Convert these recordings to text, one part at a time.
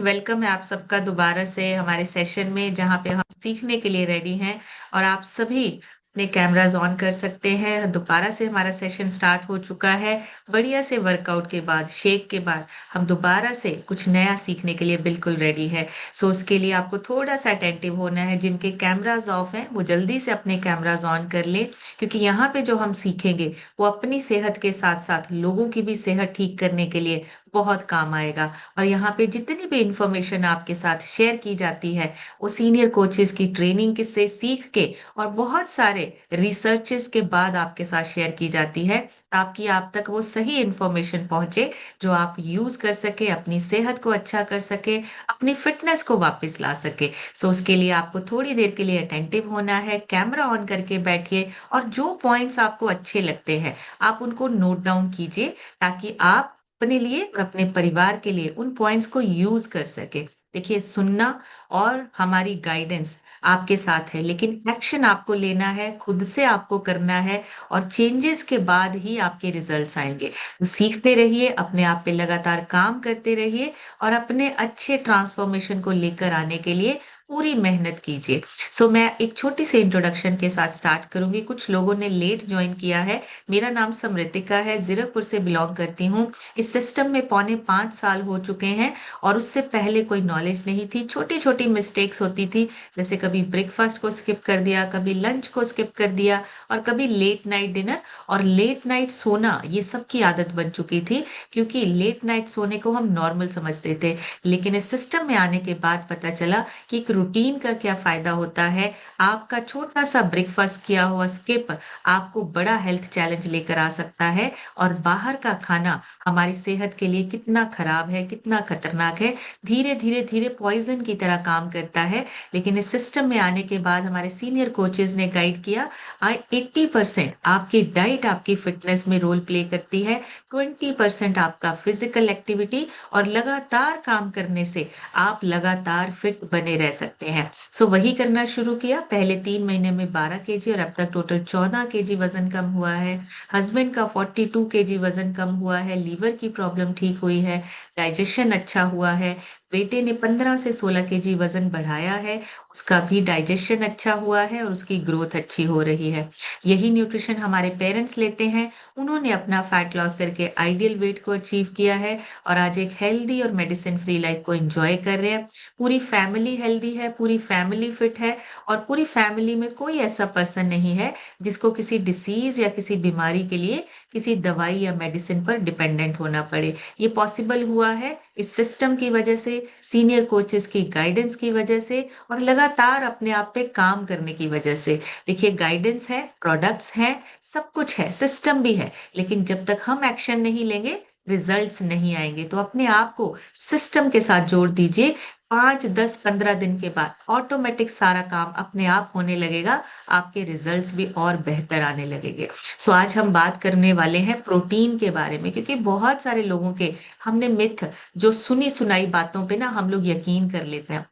Welcome है आप सबका दोबारा से हमारे सेशन में जहाँ पे हम सीखने के लिए रेडी हैं और आप सभी अपने कैमरास ऑन कर सकते हैं। दोबारा से हमारा सेशन स्टार्ट हो चुका है। बढ़िया से वर्कआउट के बाद, शेक के बाद हम दोबारा से कुछ नया सीखने के लिए बिल्कुल रेडी है। सो उसके लिए आपको थोड़ा सा अटेंटिव होना है। जिनके कैमरास ऑफ हैं वो जल्दी से अपने कैमरास ऑन कर ले, क्योंकि यहाँ पे जो हम सीखेंगे वो अपनी सेहत के साथ साथ लोगों की भी सेहत ठीक करने के लिए बहुत काम आएगा। और यहाँ पे जितनी भी इंफॉर्मेशन आपके साथ शेयर की जाती है वो सीनियर कोचेस की ट्रेनिंग के से सीख के और बहुत सारे रिसर्चेस के बाद आपके साथ शेयर की जाती है, ताकि आप तक वो सही इंफॉर्मेशन पहुंचे जो आप यूज कर सके, अपनी सेहत को अच्छा कर सके, अपनी फिटनेस को वापस ला सके। सो उसके लिए आपको थोड़ी देर के लिए अटेंटिव होना है। कैमरा ऑन करके बैठिए और जो पॉइंट्स आपको अच्छे लगते हैं आप उनको नोट डाउन कीजिए, ताकि आप अपने लिए और अपने परिवार के लिए उन पॉइंट्स को यूज कर सके। देखिए, सुनना और हमारी गाइडेंस आपके साथ है, लेकिन एक्शन आपको लेना है, खुद से आपको करना है। और चेंजेस के बाद ही आपके रिजल्ट्स आएंगे। तो सीखते रहिए, अपने आप पे लगातार काम करते रहिए और अपने अच्छे ट्रांसफॉर्मेशन को लेकर आने के लिए पूरी मेहनत कीजिए। सो मैं एक छोटी सी इंट्रोडक्शन के साथ स्टार्ट करूंगी। कुछ लोगों ने लेट ज्वाइन किया है। मेरा नाम समृतिका है, जीरकपुर से बिलोंग करती हूँ। इस सिस्टम में पौने 5 साल हो चुके हैं और उससे पहले कोई नॉलेज नहीं थी। छोटी छोटी मिस्टेक्स होती थी, जैसे कभी ब्रेकफास्ट को स्किप कर दिया, कभी लंच को स्किप कर दिया, और कभी लेट नाइट डिनर और लेट नाइट सोना, ये सब की आदत बन चुकी थी, क्योंकि लेट नाइट सोने को हम नॉर्मल समझते थे। लेकिन इस सिस्टम में आने के बाद पता चला कि एक रूटीन का क्या फायदा होता है। आपका छोटा सा ब्रेकफास्ट किया हुआ स्किप आपको बड़ा हेल्थ चैलेंज लेकर आ सकता है। और बाहर का खाना हमारी सेहत के लिए कितना खराब है, कितना खतरनाक है, धीरे धीरे धीरे पॉइजन की तरह काम करता है। लेकिन इस सिस्टम में आने के बाद हमारे सीनियर कोचेज ने गाइड किया, 80% आपकी डाइट आपकी फिटनेस में रोल प्ले करती है, 20% आपका फिजिकल एक्टिविटी, और लगातार काम करने से आप लगातार फिट बने रह सकते हैं। सो वही करना शुरू किया। पहले 3 महीने में 12 kg और अब तक टोटल 14 kg वजन कम हुआ है। हस्बैंड का 42 kg वजन कम हुआ है, लीवर की प्रॉब्लम ठीक हुई है, डाइजेशन अच्छा हुआ है। बेटे ने 15 से 16 kg वजन बढ़ाया है, उसका भी डाइजेशन अच्छा हुआ है और उसकी ग्रोथ अच्छी हो रही है। यही न्यूट्रिशन हमारे पेरेंट्स लेते हैं। उन्होंने अपना फैट लॉस करके आइडियल वेट को अचीव किया है और आज एक हेल्दी और मेडिसिन फ्री लाइफ को एंजॉय कर रहे हैं। पूरी फैमिली हेल्दी है, पूरी फैमिली फिट है, और पूरी फैमिली में कोई ऐसा पर्सन नहीं है जिसको किसी डिसीज या किसी बीमारी के लिए किसी दवाई या मेडिसिन पर डिपेंडेंट होना पड़े। ये पॉसिबल हुआ है इस सिस्टम की वजह से, सीनियर कोचेस की गाइडेंस की वजह से, और लगातार अपने आप पे काम करने की वजह से। देखिए, गाइडेंस है, प्रोडक्ट्स हैं, सब कुछ है, सिस्टम भी है, लेकिन जब तक हम एक्शन नहीं लेंगे रिजल्ट्स नहीं आएंगे। तो अपने आप को सिस्टम के साथ जोड़ दीजिए। 5, 10, 15 दिन के बाद ऑटोमेटिक सारा काम अपने आप होने लगेगा, आपके रिजल्ट्स भी और बेहतर आने लगेंगे। सो आज हम बात करने वाले हैं प्रोटीन के बारे में, क्योंकि बहुत सारे लोगों के हमने मिथ, जो सुनी सुनाई बातों पे ना हम लोग यकीन कर लेते हैं।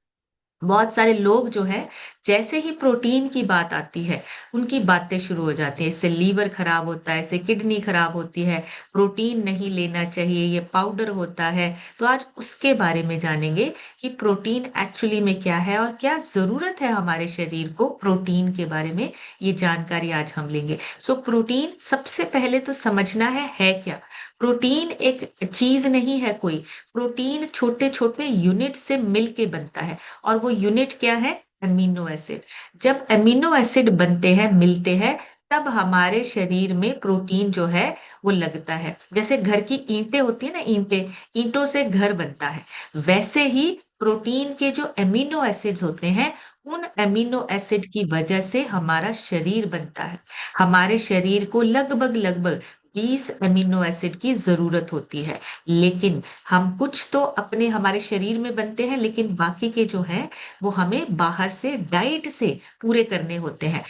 बहुत सारे लोग जो है, जैसे ही प्रोटीन की बात आती है उनकी बातें शुरू हो जाती है, इससे लीवर खराब होता है, इससे किडनी खराब होती है, प्रोटीन नहीं लेना चाहिए, ये पाउडर होता है। तो आज उसके बारे में जानेंगे कि प्रोटीन एक्चुअली में क्या है और क्या जरूरत है हमारे शरीर को प्रोटीन के बारे में। ये जानकारी आज हम लेंगे। सो प्रोटीन सबसे पहले तो समझना है क्या। प्रोटीन एक चीज नहीं है कोई। प्रोटीन छोटे छोटे यूनिट से मिलके बनता है, और वो यूनिट क्या है? Amino acid. जब अमीनो एसिड बनते हैं, मिलते हैं, तब हमारे शरीर में प्रोटीन जो है वो लगता है। जैसे घर की ईंटें होती है ना, ईंटें, ईंटों से घर बनता है, वैसे ही प्रोटीन के जो अमीनो एसिड्स होते हैं, उन अमीनो एसिड की वजह से हमारा शरीर बनता है। हमारे शरीर को लगभग लगभग 20 अमीनो एसिड की जरूरत होती है। लेकिन हम कुछ तो अपने हमारे शरीर में बनते हैं, लेकिन बाकी के जो है वो हमें बाहर से डाइट से पूरे करने होते हैं।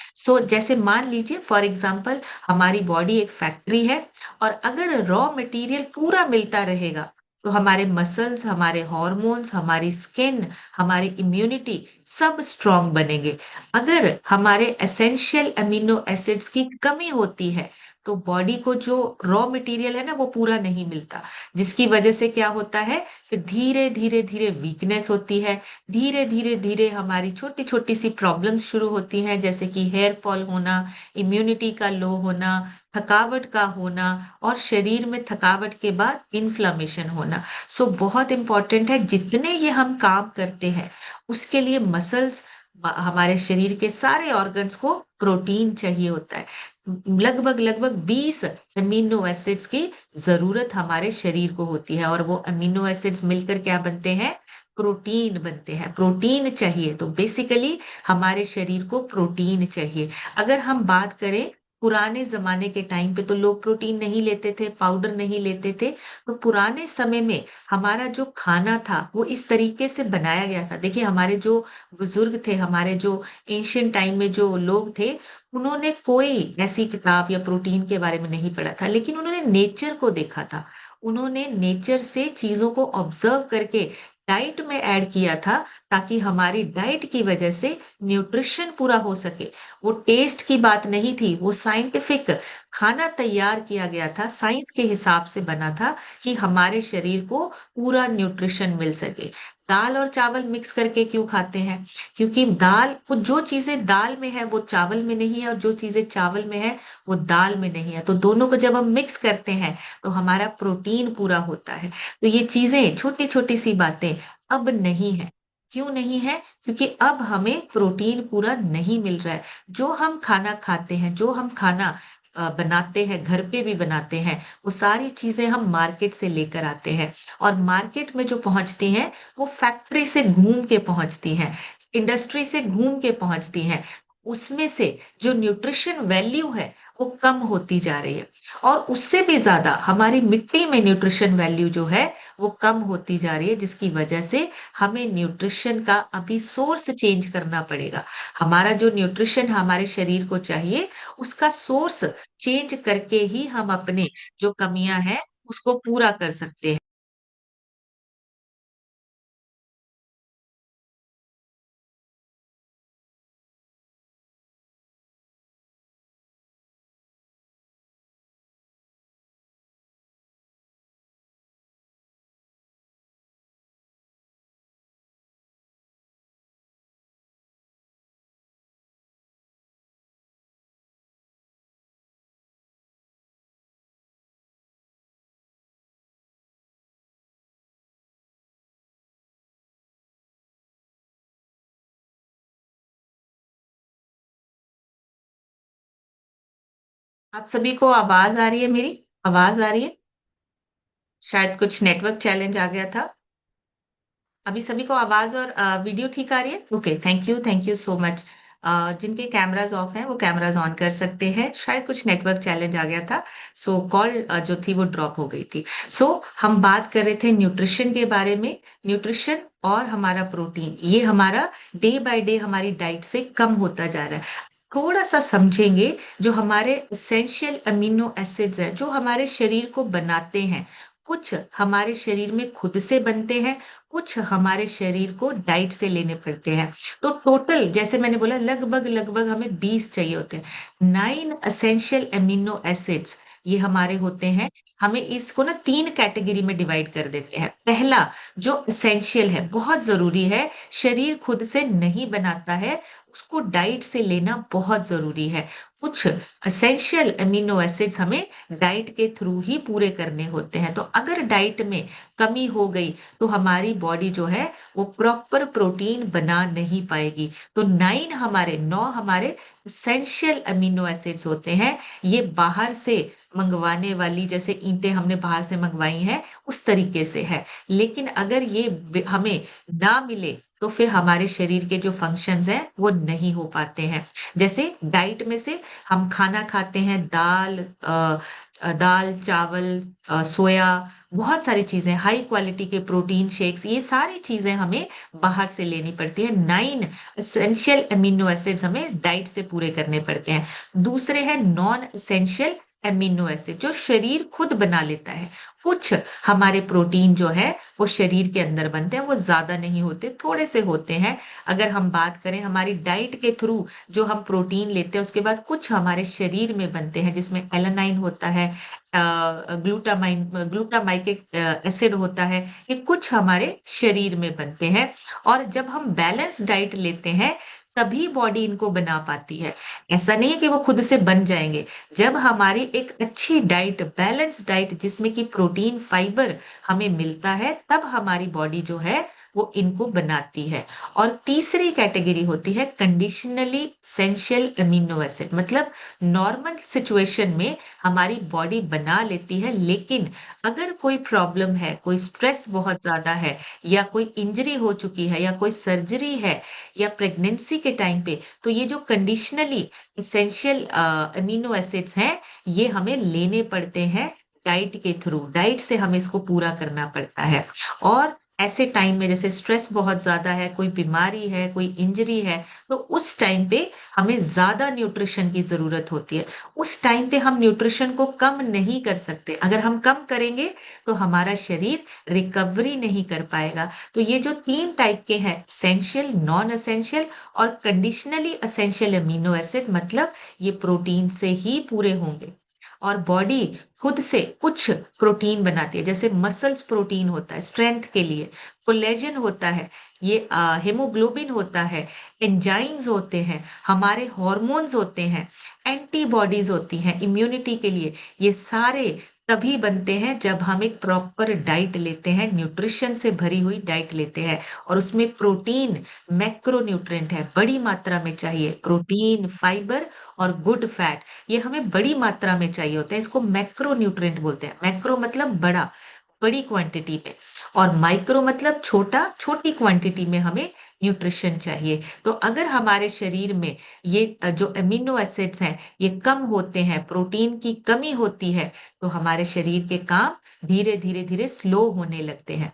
जैसे मान लीजिए फॉर एग्जांपल, हमारी बॉडी एक फैक्ट्री है, और अगर रॉ मटेरियल पूरा मिलता रहेगा तो हमारे मसल्स, हमारे हॉर्मोन्स, हमारी स्किन, हमारी इम्यूनिटी सब स्ट्रांग बनेंगे। अगर हमारे एसेंशियल अमीनो एसिड्स की कमी होती है तो बॉडी को जो रॉ मटेरियल है ना वो पूरा नहीं मिलता, जिसकी वजह से क्या होता है, फिर धीरे धीरे धीरे वीकनेस होती है, धीरे धीरे धीरे हमारी छोटी छोटी सी प्रॉब्लम्स शुरू होती हैं, जैसे कि हेयर फॉल होना, इम्यूनिटी का लो होना, थकावट का होना, और शरीर में थकावट के बाद इन्फ्लामेशन होना। सो बहुत इंपॉर्टेंट है, जितने ये हम काम करते हैं उसके लिए मसल्स, हमारे शरीर के सारे ऑर्गन्स को प्रोटीन चाहिए होता है। लगभग लगभग 20 अमीनो एसिड्स की जरूरत हमारे शरीर को होती है, और वो अमीनो एसिड्स मिलकर क्या बनते हैं, प्रोटीन बनते हैं। प्रोटीन चाहिए, तो बेसिकली हमारे शरीर को प्रोटीन चाहिए। अगर हम बात करें पुराने जमाने के टाइम पे, तो लोग प्रोटीन नहीं लेते थे, पाउडर नहीं लेते थे। तो पुराने समय में हमारा जो खाना था वो इस तरीके से बनाया गया था। देखिए, हमारे जो बुजुर्ग थे, हमारे जो एंशियंट टाइम में जो लोग थे, उन्होंने कोई ऐसी किताब या प्रोटीन के बारे में नहीं पढ़ा था, लेकिन उन्होंने नेचर को देखा था। उन्होंने नेचर से चीजों को ऑब्जर्व करके डाइट में ऐड किया था, ताकि हमारी डाइट की वजह से न्यूट्रिशन पूरा हो सके। वो टेस्ट की बात नहीं थी, वो साइंटिफिक खाना तैयार किया गया था, साइंस के हिसाब से बना था, कि हमारे शरीर को पूरा न्यूट्रिशन मिल सके। दाल और चावल मिक्स करके क्यों खाते हैं? क्योंकि दाल, वो जो चीजें दाल में है वो चावल में नहीं है, और जो चीजें चावल में है वो दाल में नहीं है। तो दोनों को जब हम मिक्स करते हैं तो हमारा प्रोटीन पूरा होता है। तो ये चीजें, छोटी छोटी सी बातें अब नहीं है। क्यों नहीं है? क्योंकि अब हमें प्रोटीन पूरा नहीं मिल रहा है। जो हम खाना खाते हैं, जो हम खाना बनाते हैं, घर पे भी बनाते हैं, वो सारी चीजें हम मार्केट से लेकर आते हैं। और मार्केट में जो पहुंचती हैं वो फैक्ट्री से घूम के पहुंचती हैं, इंडस्ट्री से घूम के पहुंचती हैं। उसमें से जो न्यूट्रिशन वैल्यू है वो कम होती जा रही है, और उससे भी ज्यादा हमारी मिट्टी में न्यूट्रिशन वैल्यू जो है वो कम होती जा रही है, जिसकी वजह से हमें न्यूट्रिशन का अभी सोर्स चेंज करना पड़ेगा। हमारा जो न्यूट्रिशन हमारे शरीर को चाहिए, उसका सोर्स चेंज करके ही हम अपने जो कमियां हैं उसको पूरा कर सकते हैं। आप सभी को आवाज आ रही है मेरी? आवाज आ रही है? शायद कुछ नेटवर्क चैलेंज आ गया था। अभी सभी को आवाज और वीडियो ठीक आ रही है? Okay, thank you so much. जिनके कैमराज ऑफ हैं वो कैमराज ऑन कर सकते हैं। शायद कुछ नेटवर्क चैलेंज आ गया था, सो कॉल जो थी वो ड्रॉप हो गई थी। सो हम बात कर रहे थे न्यूट्रिशन के बारे में। न्यूट्रिशन और हमारा प्रोटीन, ये हमारा डे बाय डे हमारी डाइट से कम होता जा रहा है। थोड़ा सा समझेंगे, जो हमारे एसेंशियल अमीनो एसिड्स हैं जो हमारे शरीर को बनाते हैं, कुछ हमारे शरीर में खुद से बनते हैं, कुछ हमारे शरीर को डाइट से लेने पड़ते हैं। तो टोटल, जैसे मैंने बोला, लगभग लगभग हमें 20 चाहिए होते हैं। 9 एसेंशियल अमीनो एसिड्स ये हमारे होते हैं। हमें इसको ना 3 कैटेगरी में डिवाइड कर देते हैं। पहला, जो एसेंशियल है, बहुत जरूरी है, शरीर खुद से नहीं बनाता है, उसको डाइट से लेना बहुत जरूरी है। कुछ एसेंशियल अमीनो एसिड्स हमें डाइट के थ्रू ही पूरे करने होते हैं। तो अगर डाइट में कमी हो गई तो हमारी बॉडी जो है वो प्रॉपर प्रोटीन बना नहीं पाएगी। तो 9 हमारे एसेंशियल अमीनो एसिड्स होते हैं। ये बाहर से मंगवाने वाली, जैसे ईंटें हमने बाहर से मंगवाई हैं, उस तरीके से है। लेकिन अगर ये हमें ना मिले तो फिर हमारे शरीर के जो फंक्शंस हैं वो नहीं हो पाते हैं। जैसे डाइट में से हम खाना खाते हैं, दाल चावल, सोया, बहुत सारी चीजें, हाई क्वालिटी के प्रोटीन शेक्स, ये सारी चीजें हमें बाहर से लेनी पड़ती है। 9 एसेंशियल अमीनो एसिड्स हमें डाइट से पूरे करने पड़ते हैं। दूसरे हैं नॉन एसेंशियल एमिनो एसिड जो शरीर खुद बना लेता है। कुछ हमारे प्रोटीन जो है वो शरीर के अंदर बनते हैं, वो ज्यादा नहीं होते, थोड़े से होते हैं। अगर हम बात करें हमारी डाइट के थ्रू जो हम प्रोटीन लेते हैं उसके बाद कुछ हमारे शरीर में बनते हैं, जिसमें एलानाइन होता है, ग्लूटामाइक एसिड होता है, ये कुछ हमारे शरीर में बनते हैं। और जब हम बैलेंस डाइट लेते हैं तभी बॉडी इनको बना पाती है। ऐसा नहीं है कि वो खुद से बन जाएंगे। जब हमारी एक अच्छी डाइट, बैलेंस डाइट जिसमें कि प्रोटीन फाइबर हमें मिलता है, तब हमारी बॉडी जो है वो इनको बनाती है। और तीसरी कैटेगरी होती है कंडीशनली एसेंशियल अमीनो एसिड, मतलब नॉर्मल सिचुएशन में हमारी बॉडी बना लेती है, लेकिन अगर कोई प्रॉब्लम है, कोई स्ट्रेस बहुत ज्यादा है, या कोई इंजरी हो चुकी है, या कोई सर्जरी है, या प्रेगनेंसी के टाइम पे, तो ये जो कंडीशनली इसेंशियल अमीनो एसिड्स हैं ये हमें लेने पड़ते हैं डाइट के थ्रू। डाइट से हमें इसको पूरा करना पड़ता है। और ऐसे टाइम में जैसे स्ट्रेस बहुत ज्यादा है, कोई बीमारी है, कोई इंजरी है, तो उस टाइम पे हमें ज्यादा न्यूट्रिशन की जरूरत होती है। उस टाइम पे हम न्यूट्रिशन को कम नहीं कर सकते। अगर हम कम करेंगे तो हमारा शरीर रिकवरी नहीं कर पाएगा। तो ये जो तीन टाइप के हैं, एसेंशियल, नॉन एसेंशियल और कंडीशनली एसेंशियल अमीनो एसिड, मतलब ये प्रोटीन से ही पूरे होंगे। और बॉडी खुद से कुछ प्रोटीन बनाती है, जैसे मसल्स प्रोटीन होता है स्ट्रेंथ के लिए, कोलेजन होता है, ये हेमोग्लोबिन होता है, एंजाइम्स होते हैं, हमारे हॉर्मोन्स होते हैं, एंटीबॉडीज होती हैं इम्यूनिटी के लिए। ये सारे तभी बनते हैं जब हम एक प्रॉपर डाइट लेते हैं, न्यूट्रिशन से भरी हुई डाइट लेते हैं। और उसमें प्रोटीन मैक्रोन्यूट्रिएंट है, बड़ी मात्रा में चाहिए, प्रोटीन, फाइबर और गुड फैट, ये हमें बड़ी मात्रा में चाहिए होते हैं। इसको मैक्रो न्यूट्रिएंट बोलते हैं। मैक्रो मतलब बड़ा, बड़ी क्वांटिटी में, और माइक्रो मतलब छोटा, छोटी क्वांटिटी में हमें न्यूट्रिशन चाहिए। तो अगर हमारे शरीर में ये जो अमीनो एसिड्स हैं ये कम होते हैं, प्रोटीन की कमी होती है, तो हमारे शरीर के काम धीरे धीरे धीरे स्लो होने लगते हैं।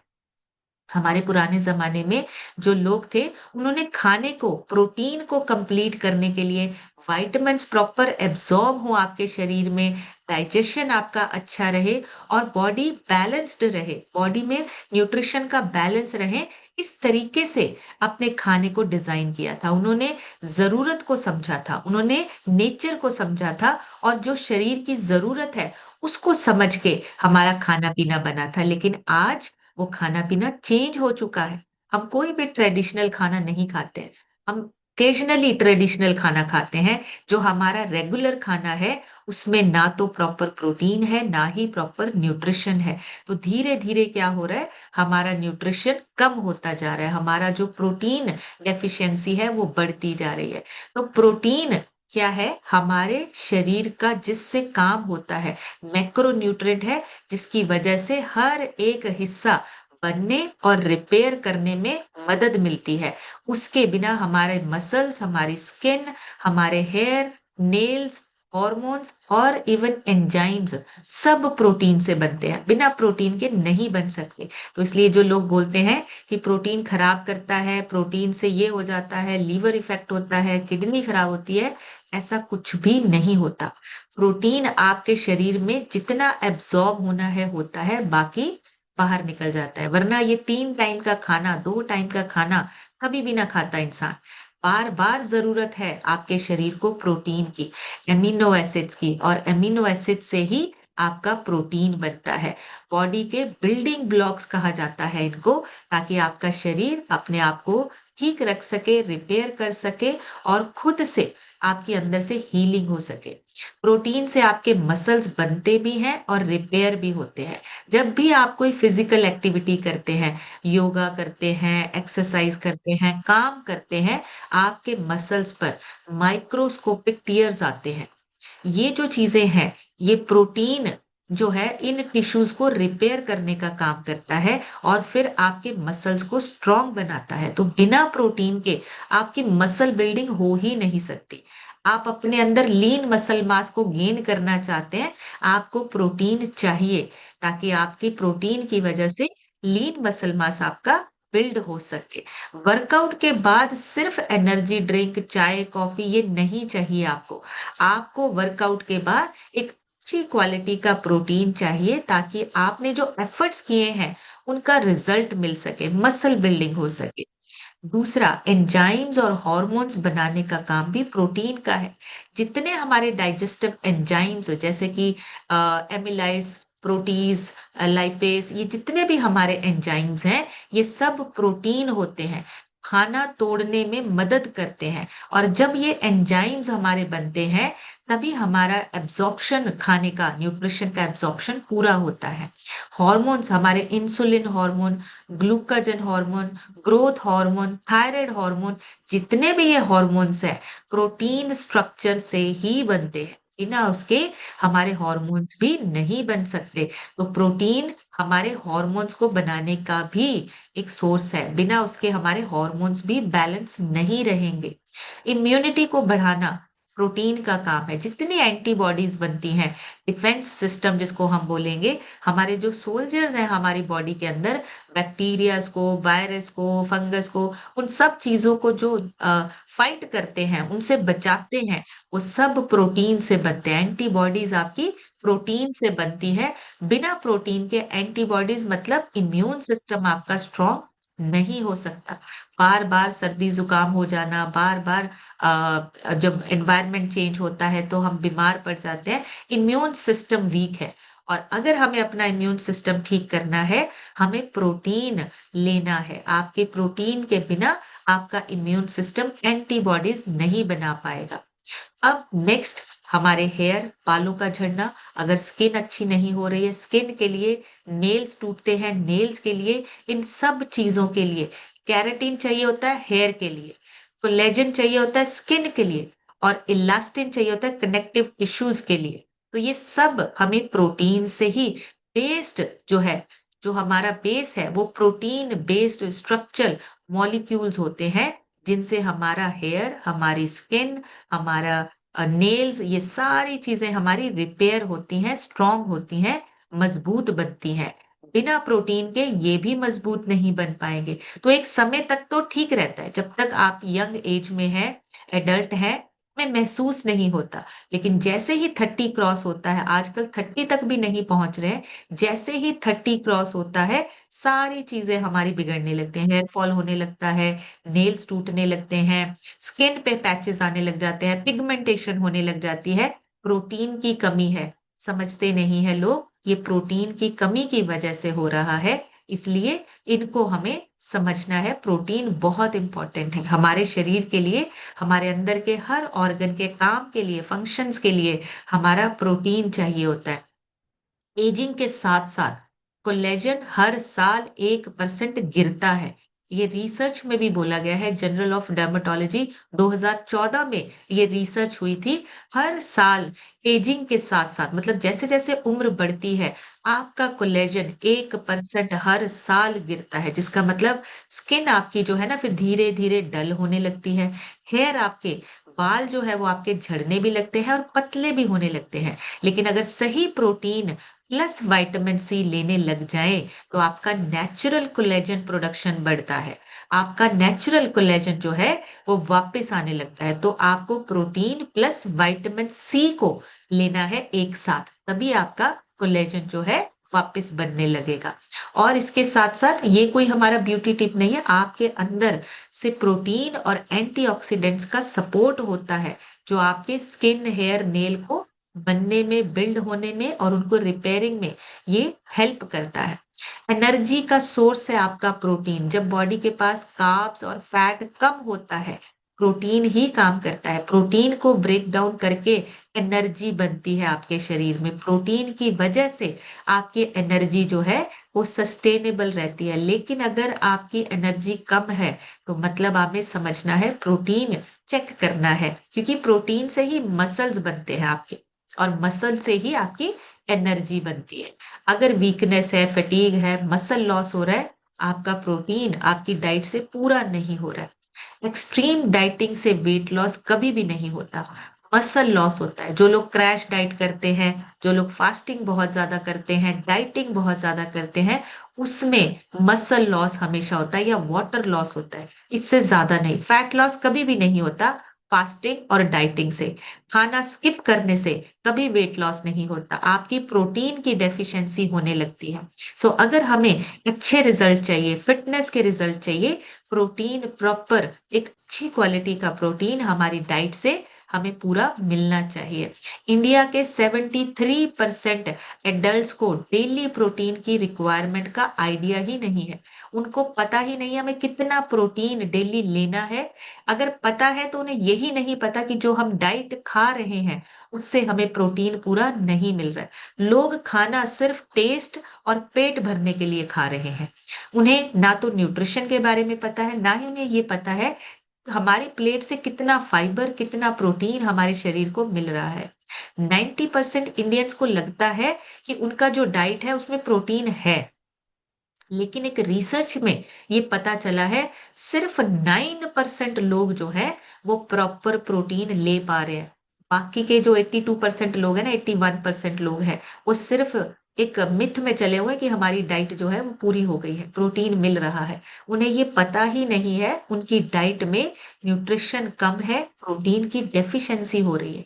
हमारे पुराने जमाने में जो लोग थे उन्होंने खाने को, प्रोटीन को कंप्लीट करने के लिए, विटामिन्स प्रॉपर एब्जॉर्ब हो आपके शरीर में, डाइजेशन आपका अच्छा रहे और बॉडी बैलेंस्ड रहे, बॉडी में न्यूट्रिशन का बैलेंस रहे, इस तरीके से अपने खाने को डिजाइन किया था उन्होंने। जरूरत को समझा था उन्होंने, नेचर को समझा था, और जो शरीर की जरूरत है उसको समझ के हमारा खाना पीना बना था। लेकिन आज वो खाना पीना चेंज हो चुका है। हम कोई भी ट्रेडिशनल खाना नहीं खाते हैं। हम ओकेजनली ट्रेडिशनल खाना खाते हैं। जो हमारा रेगुलर खाना है उसमें ना तो प्रॉपर प्रोटीन है, ना ही प्रॉपर न्यूट्रिशन है। तो धीरे धीरे क्या हो रहा है, हमारा न्यूट्रिशन कम होता जा रहा है, हमारा जो प्रोटीन डेफिशिएंसी है वो बढ़ती जा रही है। तो प्रोटीन क्या है, हमारे शरीर का जिससे काम होता है, मैक्रोन्यूट्रिएंट है, जिसकी वजह से हर एक हिस्सा बनने और रिपेयर करने में मदद मिलती है। उसके बिना हमारे मसल्स, हमारी स्किन, हमारे हेयर, नेल्स, हॉर्मोन्स और इवन एंजाइम्स सब प्रोटीन से बनते हैं, बिना प्रोटीन के नहीं बन सकते। तो इसलिए जो लोग बोलते हैं कि प्रोटीन खराब करता है, प्रोटीन से ये हो जाता है, लीवर इफेक्ट होता है, किडनी खराब होती है, ऐसा कुछ भी नहीं होता। प्रोटीन आपके शरीर में जितना एब्जॉर्ब होना है होता है, बाकी बाहर निकल जाता है। वरना ये 3 टाइम का खाना, 2 टाइम का खाना कभी भी ना खाता इंसान। बार बार जरूरत है आपके शरीर को प्रोटीन की, एमिनो एसिड्स की, और एमिनो एसिड से ही आपका प्रोटीन बनता है। बॉडी के बिल्डिंग ब्लॉक्स कहा जाता है इनको, ताकि आपका शरीर अपने आप को ठीक रख सके, रिपेयर कर सके, और खुद से आपके अंदर से हीलिंग हो सके। प्रोटीन से आपके मसल्स बनते भी हैं और रिपेयर भी होते हैं। जब भी आप कोई फिजिकल एक्टिविटी करते हैं, योगा करते हैं, एक्सरसाइज करते हैं, काम करते हैं, आपके मसल्स पर माइक्रोस्कोपिक टीयर्स आते हैं। ये जो चीजें हैं, ये प्रोटीन जो है इन टिश्यूज को रिपेयर करने का काम करता है, और फिर आपके मसल्स को स्ट्रॉन्ग बनाता है। तो बिना प्रोटीन के आपकी मसल बिल्डिंग हो ही नहीं सकती। आप अपने अंदर लीन मसल मास को गेन करना चाहते हैं, आपको प्रोटीन चाहिए, ताकि आपकी प्रोटीन की वजह से लीन मसल मास आपका बिल्ड हो सके। वर्कआउट के बाद सिर्फ एनर्जी ड्रिंक, चाय, कॉफी ये नहीं चाहिए आपको। आपको वर्कआउट के बाद एक अच्छी क्वालिटी का प्रोटीन चाहिए ताकि आपने जो एफर्ट्स किए हैं, उनका रिजल्ट मिल सके, मसल बिल्डिंग हो सके। दूसरा, एंजाइम्स और हॉर्मोन्स बनाने का काम भी प्रोटीन का है। जितने हमारे डाइजेस्टिव एंजाइम्स हो जैसे कि एमिलाइज, प्रोटीज, लाइपेज, ये जितने भी हमारे एंजाइम्स हैं, ये सब प्रोटीन होते हैं। खाना तोड़ने में मदद करते हैं और जब ये एंजाइम्स हमारे बनते हैं, तभी हमारा एब्जॉर्प्शन, खाने का न्यूट्रिशन का एब्जॉर्प्शन पूरा होता है। हॉर्मोन्स हमारे insulin hormone, glucagon hormone, growth hormone, thyroid hormone, जितने भी ये हार्मोन्स हैं, प्रोटीन स्ट्रक्चर से ही बनते हैं। बिना उसके हमारे हार्मोन्स भी नहीं बन सकते। तो प्रोटीन हमारे हार्मोन्स को बनाने का भी एक सोर्स है। बिना उसके हमारे हार्मोन्स भी बैलेंस नहीं रहेंगे। इम्यूनिटी को बढ़ाना प्रोटीन का काम है। जितनी एंटीबॉडीज बनती हैं, डिफेंस सिस्टम जिसको हम बोलेंगे, हमारे जो सोल्जर्स हैं हमारी बॉडी के अंदर, बैक्टीरियाज को, वायरस को, फंगस को, उन सब चीजों को जो फाइट करते हैं, उनसे बचाते हैं, वो सब प्रोटीन से बनते हैं। एंटीबॉडीज आपकी प्रोटीन से बनती है। बिना प्रोटीन के एंटीबॉडीज मतलब इम्यून सिस्टम आपका स्ट्रांग नहीं हो सकता। बार बार सर्दी जुकाम हो जाना, बार बार जब एनवायरनमेंट चेंज होता है तो हम बीमार पड़ जाते हैं। इम्यून सिस्टम वीक है और अगर हमें अपना इम्यून सिस्टम ठीक करना है, हमें प्रोटीन लेना है। आपके प्रोटीन के बिना आपका इम्यून सिस्टम एंटीबॉडीज नहीं बना पाएगा। अब नेक्स्ट, हमारे हेयर, बालों का झड़ना। अगर स्किन अच्छी नहीं हो रही है, स्किन के लिए नेल्स टूटते हैं, नेल्स के लिए, इन सब चीजों के लिए केराटिन चाहिए होता है हेयर के लिए, कोलेजन चाहिए होता है स्किन के लिए और इलास्टिन चाहिए होता है कनेक्टिव टिश्यूज के लिए। तो ये सब हमें प्रोटीन से ही बेस्ड जो है, जो हमारा बेस है, वो प्रोटीन बेस्ड स्ट्रक्चर मॉलिक्यूल्स होते हैं, जिनसे हमारा हेयर, हमारी स्किन, हमारा नेल्स, ये सारी चीजें हमारी रिपेयर होती हैं, स्ट्रांग होती हैं, मजबूत बनती हैं। बिना प्रोटीन के ये भी मजबूत नहीं बन पाएंगे। तो एक समय तक तो ठीक रहता है, जब तक आप यंग एज में है, एडल्ट है, में महसूस नहीं होता। लेकिन जैसे ही 30 क्रॉस होता है, आजकल 30 तक भी नहीं पहुंच रहे हैं, जैसे ही 30 क्रॉस होता है, सारी चीजें हमारी बिगड़ने लगते हैं। हेयर फॉल होने लगता है, नेल्स टूटने लगते हैं, स्किन पे पैचेस आने लग जाते हैं, पिगमेंटेशन होने लग जाती है। प्रोटीन की कमी है, समझते नहीं है लोग, ये प्रोटीन की कमी की वजह से हो रहा है। इसलिए इनको हमें समझना है। प्रोटीन बहुत इंपॉर्टेंट है हमारे शरीर के लिए, हमारे अंदर के हर ऑर्गन के काम के लिए, फंक्शंस के लिए हमारा प्रोटीन चाहिए होता है। एजिंग के साथ साथ कोलेजन हर साल 1% गिरता है। ये रिसर्च में भी बोला गया है, जर्नल ऑफ डर्मेटोलॉजी 2014 में ये रिसर्च हुई थी। हर साल एजिंग के साथ साथ, मतलब जैसे जैसे उम्र बढ़ती है, आपका कोलेजन 1% हर साल गिरता है, जिसका मतलब स्किन आपकी जो है ना, फिर धीरे धीरे डल होने लगती है। हेयर आपके, बाल जो है वो आपके झड़ने भी लगते हैं और पतले भी होने लगते हैं। लेकिन अगर सही प्रोटीन प्लस विटामिन सी लेने लग जाए, तो आपका नेचुरल कोलेजन प्रोडक्शन बढ़ता है। आपका नेचुरल कोलेजन जो है वो वापस आने लगता है। तो आपको प्रोटीन प्लस विटामिन सी को लेना है एक साथ, तभी आपका कोलेजन जो है वापस बनने लगेगा। और इसके साथ साथ ये कोई हमारा ब्यूटी टिप नहीं है, आपके अंदर से प्रोटीन और एंटीऑक्सीडेंट्स का सपोर्ट होता है, जो आपके स्किन, हेयर, नेल को बनने में, बिल्ड होने में और उनको रिपेयरिंग में ये हेल्प करता है। एनर्जी का सोर्स है आपका प्रोटीन। जब बॉडी के पास कार्ब्स और फैट कम होता है, प्रोटीन ही काम करता है। प्रोटीन को ब्रेक डाउन करके एनर्जी बनती है आपके शरीर में। प्रोटीन की वजह से आपकी एनर्जी जो है वो सस्टेनेबल रहती है। लेकिन अगर आपकी एनर्जी कम है, तो मतलब हमें समझना है, प्रोटीन चेक करना है, क्योंकि प्रोटीन से ही मसल्स बनते हैं आपके और मसल से ही आपकी एनर्जी बनती है। अगर वीकनेस है, फटीग है, मसल लॉस हो रहा है, आपका प्रोटीन आपकी डाइट से पूरा नहीं हो रहा है। एक्सट्रीम डाइटिंग से वेट लॉस कभी भी नहीं होता, मसल लॉस होता है। जो लोग क्रैश डाइट करते हैं, जो लोग फास्टिंग बहुत ज्यादा करते हैं, डाइटिंग बहुत ज्यादा करते हैं, उसमें मसल लॉस हमेशा होता है या वाटर लॉस होता है, इससे ज्यादा नहीं। फैट लॉस कभी भी नहीं होता, फास्टिंग और डाइटिंग से, खाना स्किप करने से कभी वेट लॉस नहीं होता, आपकी प्रोटीन की डेफिशिएंसी होने लगती है। सो अगर हमें अच्छे रिजल्ट चाहिए, फिटनेस के रिजल्ट चाहिए, प्रोटीन प्रॉपर एक अच्छी क्वालिटी का प्रोटीन हमारी डाइट से हमें पूरा मिलना चाहिए। इंडिया के 73% एडल्ट्स को डेली प्रोटीन की रिक्वायरमेंट का आइडिया ही नहीं है। उनको पता ही नहीं है हमें कितना प्रोटीन डेली लेना है। अगर पता है तो उन्हें यही नहीं पता कि जो हम डाइट खा रहे हैं उससे हमें प्रोटीन पूरा नहीं मिल रहा है। लोग खाना सिर्फ टेस्ट और पेट भरने के लिए खा रहे हैं। उन्हें ना तो न्यूट्रिशन के बारे में पता है, ना ही उन्हें ये पता है हमारी प्लेट से कितना फाइबर, कितना प्रोटीन हमारे शरीर को मिल रहा है। 90% इंडियंस को लगता है कि उनका जो डाइट है उसमें प्रोटीन है, लेकिन एक रिसर्च में ये पता चला है सिर्फ 9% लोग जो है वो प्रॉपर प्रोटीन ले पा रहे हैं। बाकी के जो 82% लोग हैं ना, 81% लोग हैं, वो सिर्फ एक मिथ में चले हुए हैं कि हमारी डाइट जो है वो पूरी हो गई है, प्रोटीन मिल रहा है। उन्हें ये पता ही नहीं है उनकी डाइट में न्यूट्रिशन कम है, प्रोटीन की डेफिशिएंसी हो रही है।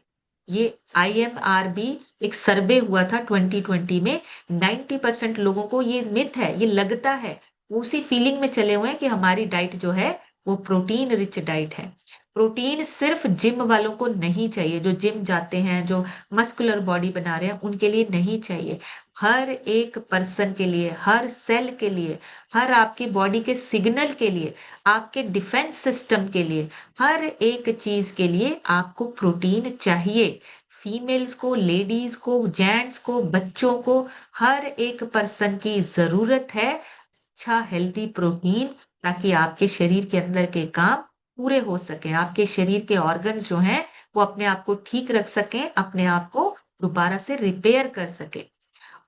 ये IMRB एक सर्वे हुआ था 2020 में। 90% लोगों को ये मिथ है, ये लगता है, उसी फीलिंग में चले हुए हैं कि हमारी डाइट जो है वो प्रोटीन रिच डाइट है। प्रोटीन सिर्फ जिम वालों को नहीं चाहिए, जो जिम जाते हैं, जो मस्कुलर बॉडी बना रहे हैं, उनके लिए नहीं चाहिए। हर एक पर्सन के लिए, हर सेल के लिए, हर आपकी बॉडी के सिग्नल के लिए, आपके डिफेंस सिस्टम के लिए, हर एक चीज के लिए आपको प्रोटीन चाहिए। फीमेल्स को, लेडीज को, जेंट्स को, बच्चों को, हर एक पर्सन की जरूरत है अच्छा हेल्दी प्रोटीन, ताकि आपके शरीर के अंदर के काम पूरे हो सके, आपके शरीर के ऑर्गन्स जो हैं वो अपने आप को ठीक रख सकें, अपने आप को दोबारा से रिपेयर कर सके।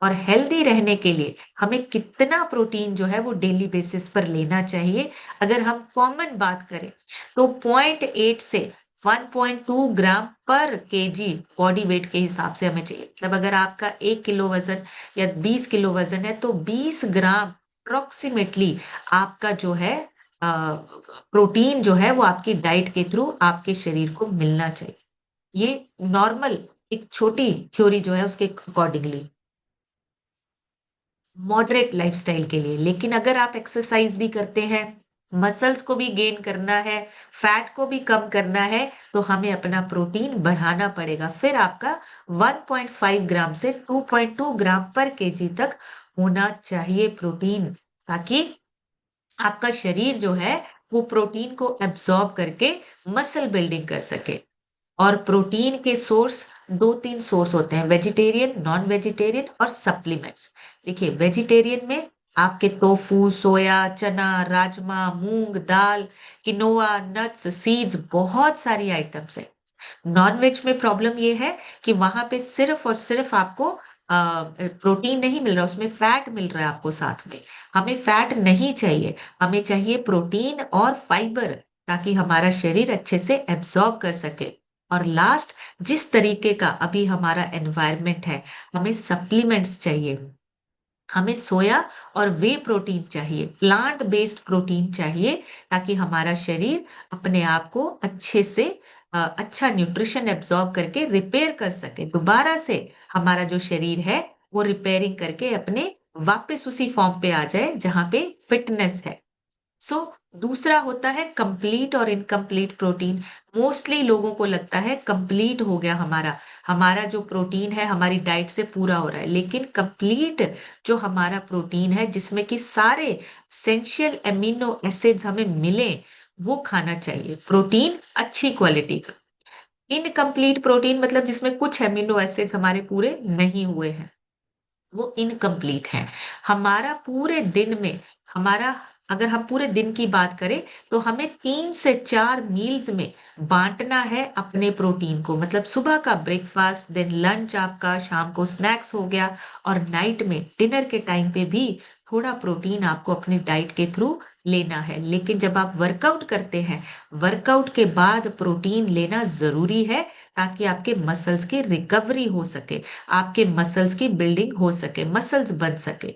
और हेल्दी रहने के लिए हमें कितना प्रोटीन जो है वो डेली बेसिस पर लेना चाहिए, अगर हम कॉमन बात करें तो 0.8 से 1.2 ग्राम पर केजी बॉडी वेट के हिसाब से हमें चाहिए। मतलब अगर आपका 1 किलो वजन या 20 किलो वजन है तो 20 ग्राम अप्रोक्सीमेटली आपका जो है प्रोटीन जो है वो आपकी डाइट के थ्रू आपके शरीर को मिलना चाहिए। ये नॉर्मल एक छोटी थ्योरी जो है उसके अकॉर्डिंगली मॉडरेट लाइफस्टाइल के लिए। लेकिन अगर आप एक्सरसाइज भी करते हैं, मसल्स को भी गेन करना है, फैट को भी कम करना है, तो हमें अपना प्रोटीन बढ़ाना पड़ेगा। फिर आपका 1.5 ग्राम से 2.2 ग्राम पर केजी तक होना चाहिए प्रोटीन, ताकि आपका शरीर जो है वो प्रोटीन को एब्जॉर्ब करके मसल बिल्डिंग कर सके। और प्रोटीन के सोर्स दो तीन सोर्स होते हैं, वेजिटेरियन, नॉन वेजिटेरियन और सप्लीमेंट्स। देखिए वेजिटेरियन में आपके टोफू, सोया, चना, राजमा, मूंग दाल, किनोआ, नट्स, सीड्स, बहुत सारी आइटम्स है। नॉनवेज में प्रॉब्लम ये है कि वहां पे सिर्फ और सिर्फ आपको प्रोटीन नहीं मिल रहा, उसमें फैट मिल रहा है आपको साथ में। हमें फैट नहीं चाहिए, हमें चाहिए प्रोटीन और फाइबर, ताकि हमारा शरीर अच्छे से एब्जॉर्ब कर सके। और लास्ट, जिस तरीके का अभी हमारा एनवायरनमेंट है, हमें सप्लीमेंट्स चाहिए। हमें सोया और वे प्रोटीन चाहिए, प्लांट बेस्ड प्रोटीन चाहिए, ताकि हमारा शरीर अपने आप को अच्छे से अच्छा न्यूट्रिशन एब्जॉर्ब करके रिपेयर कर सके, दोबारा से हमारा जो शरीर है वो रिपेयरिंग करके अपने वापस उसी फॉर्म पे आ जाए जहां पे फिटनेस है। सो दूसरा होता है कंप्लीट और इनकम्प्लीट प्रोटीन। मोस्टली लोगों को लगता है कंप्लीट हो गया हमारा, हमारा जो प्रोटीन है हमारी डाइट से पूरा हो रहा है। लेकिन कंप्लीट जो हमारा प्रोटीन है, जिसमें कि सारे एसेंशियल एमिनो एसिड्स हमें मिले, वो खाना चाहिए, प्रोटीन अच्छी क्वालिटी का। इनकम्प्लीट प्रोटीन मतलब जिसमें कुछ एमिनो एसिड्स हमारे पूरे नहीं हुए हैं, वो इनकम्प्लीट है। हमारा पूरे दिन में, हमारा अगर हम पूरे दिन की बात करें तो हमें 3 से 4 मील्स में बांटना है अपने प्रोटीन को। मतलब सुबह का ब्रेकफास्ट, देन लंच आपका, शाम को स्नैक्स हो गया, और नाइट में डिनर के टाइम पे भी थोड़ा प्रोटीन आपको अपनी डाइट के थ्रू लेना है। लेकिन जब आप वर्कआउट करते हैं, वर्कआउट के बाद प्रोटीन लेना जरूरी है, ताकि आपके मसल्स की रिकवरी हो सके, आपके मसल्स की बिल्डिंग हो सके, मसल्स बन सके।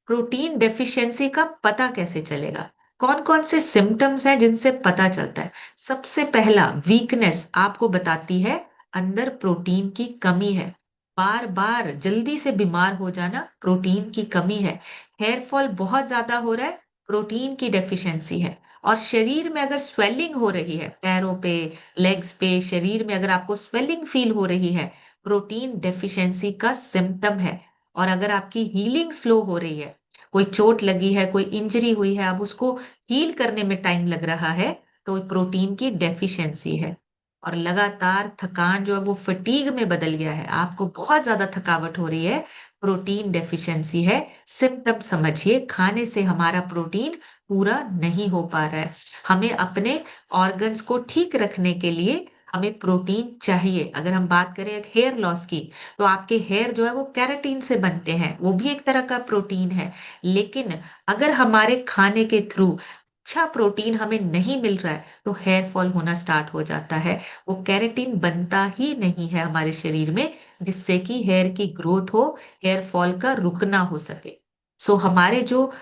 प्रोटीन डेफिशिएंसी का पता कैसे चलेगा? कौन-कौन से सिम्पटम्स हैं जिनसे पता चलता है? सबसे पहला वीकनेस आपको बताती है अंदर प्रोटीन की कमी है। बार-बार जल्दी से बीमार हो जाना प्रोटीन की कमी है। हेयर फॉल बहुत ज़्यादा हो रहा है, प्रोटीन की डेफिशिएंसी है। और शरीर में अगर स्वेलिंग हो रही है, पैरों पे, लेग्स पे, शरीर में अगर आपको स्वेलिंग फील हो रही है, प्रोटीन डेफिशिएंसी का सिम्पटम है। और अगर आपकी हीलिंग स्लो हो रही है, कोई चोट लगी है, कोई इंजरी हुई है, अब उसको हील करने में टाइम लग रहा है, तो प्रोटीन की डेफिशिएंसी है। और लगातार थकान जो है वो फटीग में बदल गया है, आपको बहुत ज़्यादा थकावट हो रही है, प्रोटीन डेफिशिएंसी है। सिम्पटम समझिए, खाने से हमारा प्रोटीन पूरा नहीं हो पा रहा है। हमें अपने ऑर्गन्स को ठीक रखने के लिए हमें प्रोटीन चाहिए। अगर हम बात करें एक हेयर लॉस की, तो आपके हेयर जो है वो केराटिन से बनते हैं, वो भी एक तरह का प्रोटीन है। लेकिन अगर हमारे खाने के थ्रू अच्छा प्रोटीन हमें नहीं मिल रहा है, तो हेयर फॉल होना स्टार्ट हो जाता है। वो केराटिन बनता ही नहीं है हमारे शरीर में, जिससे कि हेयर की ग्रोथ हो, हेयर फॉल का रुकना हो सके। सो हमारे जो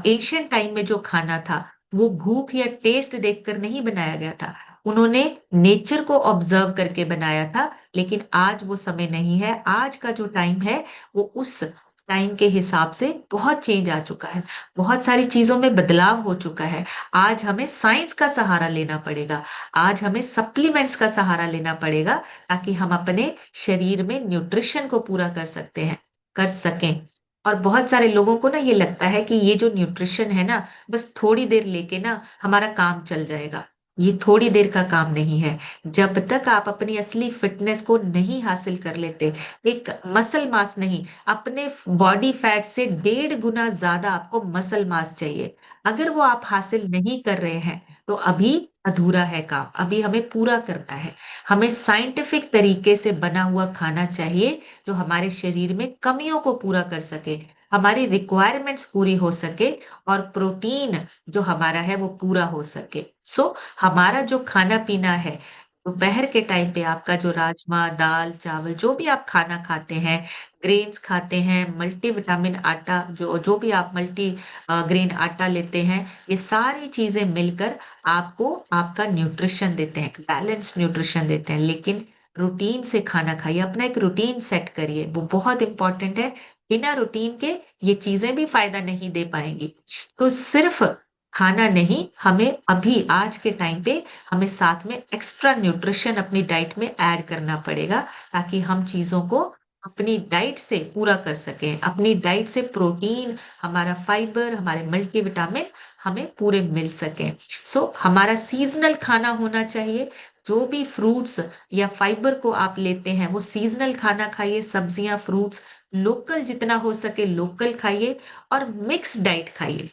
एशियन टाइम में जो खाना था, वो भूख या टेस्ट देखकर नहीं बनाया गया था। उन्होंने नेचर को ऑब्जर्व करके बनाया था, लेकिन आज वो समय नहीं है। आज का जो टाइम है, वो उस टाइम के हिसाब से बहुत चेंज आ चुका है। बहुत सारी चीज़ों में बदलाव हो चुका है। आज हमें साइंस का सहारा लेना पड़ेगा। आज हमें सप्लीमेंट्स का सहारा लेना पड़ेगा, ताकि हम अपने शरीर में न्यूट्रिशन को पूरा कर सकें। और बहुत सारे लोगों को ना ये लगता है कि ये जो न्यूट्रिशन है ना, बस थोड़ी देर लेके ना हमारा काम चल जाएगा। ये थोड़ी देर का काम नहीं है। जब तक आप अपनी असली फिटनेस को नहीं हासिल कर लेते, एक मसल मास नहीं, अपने बॉडी फैट से 1.5 गुना ज़्यादा आपको मसल मास चाहिए। अगर वो आप हासिल नहीं कर रहे हैं, तो अभी अधूरा है काम, अभी हमें पूरा करना है। हमें साइंटिफिक तरीके से बना हुआ खाना चाहिए, जो हमारे शरीर में कमियों को पूरा कर सके, हमारी रिक्वायरमेंट्स पूरी हो सके और प्रोटीन जो हमारा है वो पूरा हो सके। सो हमारा जो खाना-पीना है, दोपहर के टाइम पे आपका जो राजमा, दाल, चावल जो भी आप खाना खाते हैं, ग्रेन्स खाते हैं, मल्टीविटामिन आटा जो जो भी आप ग्रेन आटा लेते हैं, ये सारी चीज़ें मिलकर आपको आपका न्यूट्रिशन देते हैं, बैलेंस्ड न्यूट्रिशन देते हैं। लेकिन रूटीन से खाना खाइए, अपना एक रूटीन सेट करिए, वो बहुत इम्पोर्टेंट है। बिना रूटीन के ये चीज़ें भी फ़ायदा नहीं दे पाएँगी। तो सिर्फ़ खाना नहीं, हमें अभी आज के टाइम पे हमें साथ में एक्स्ट्रा न्यूट्रिशन अपनी डाइट में ऐड करना पड़ेगा, ताकि हम चीज़ों को अपनी डाइट से पूरा कर सकें। अपनी डाइट से प्रोटीन, हमारा फाइबर, हमारे मल्टीविटामिन हमें पूरे मिल सकें। हमारा सीज़नल खाना होना चाहिए। जो भी फ्रूट्स या फाइबर को आप लेते हैं, वो सीज़नल खाना खाइए, सब्जियाँ, फ्रूट्स लोकल जितना हो सके लोकल खाइए और मिक्स डाइट खाइए।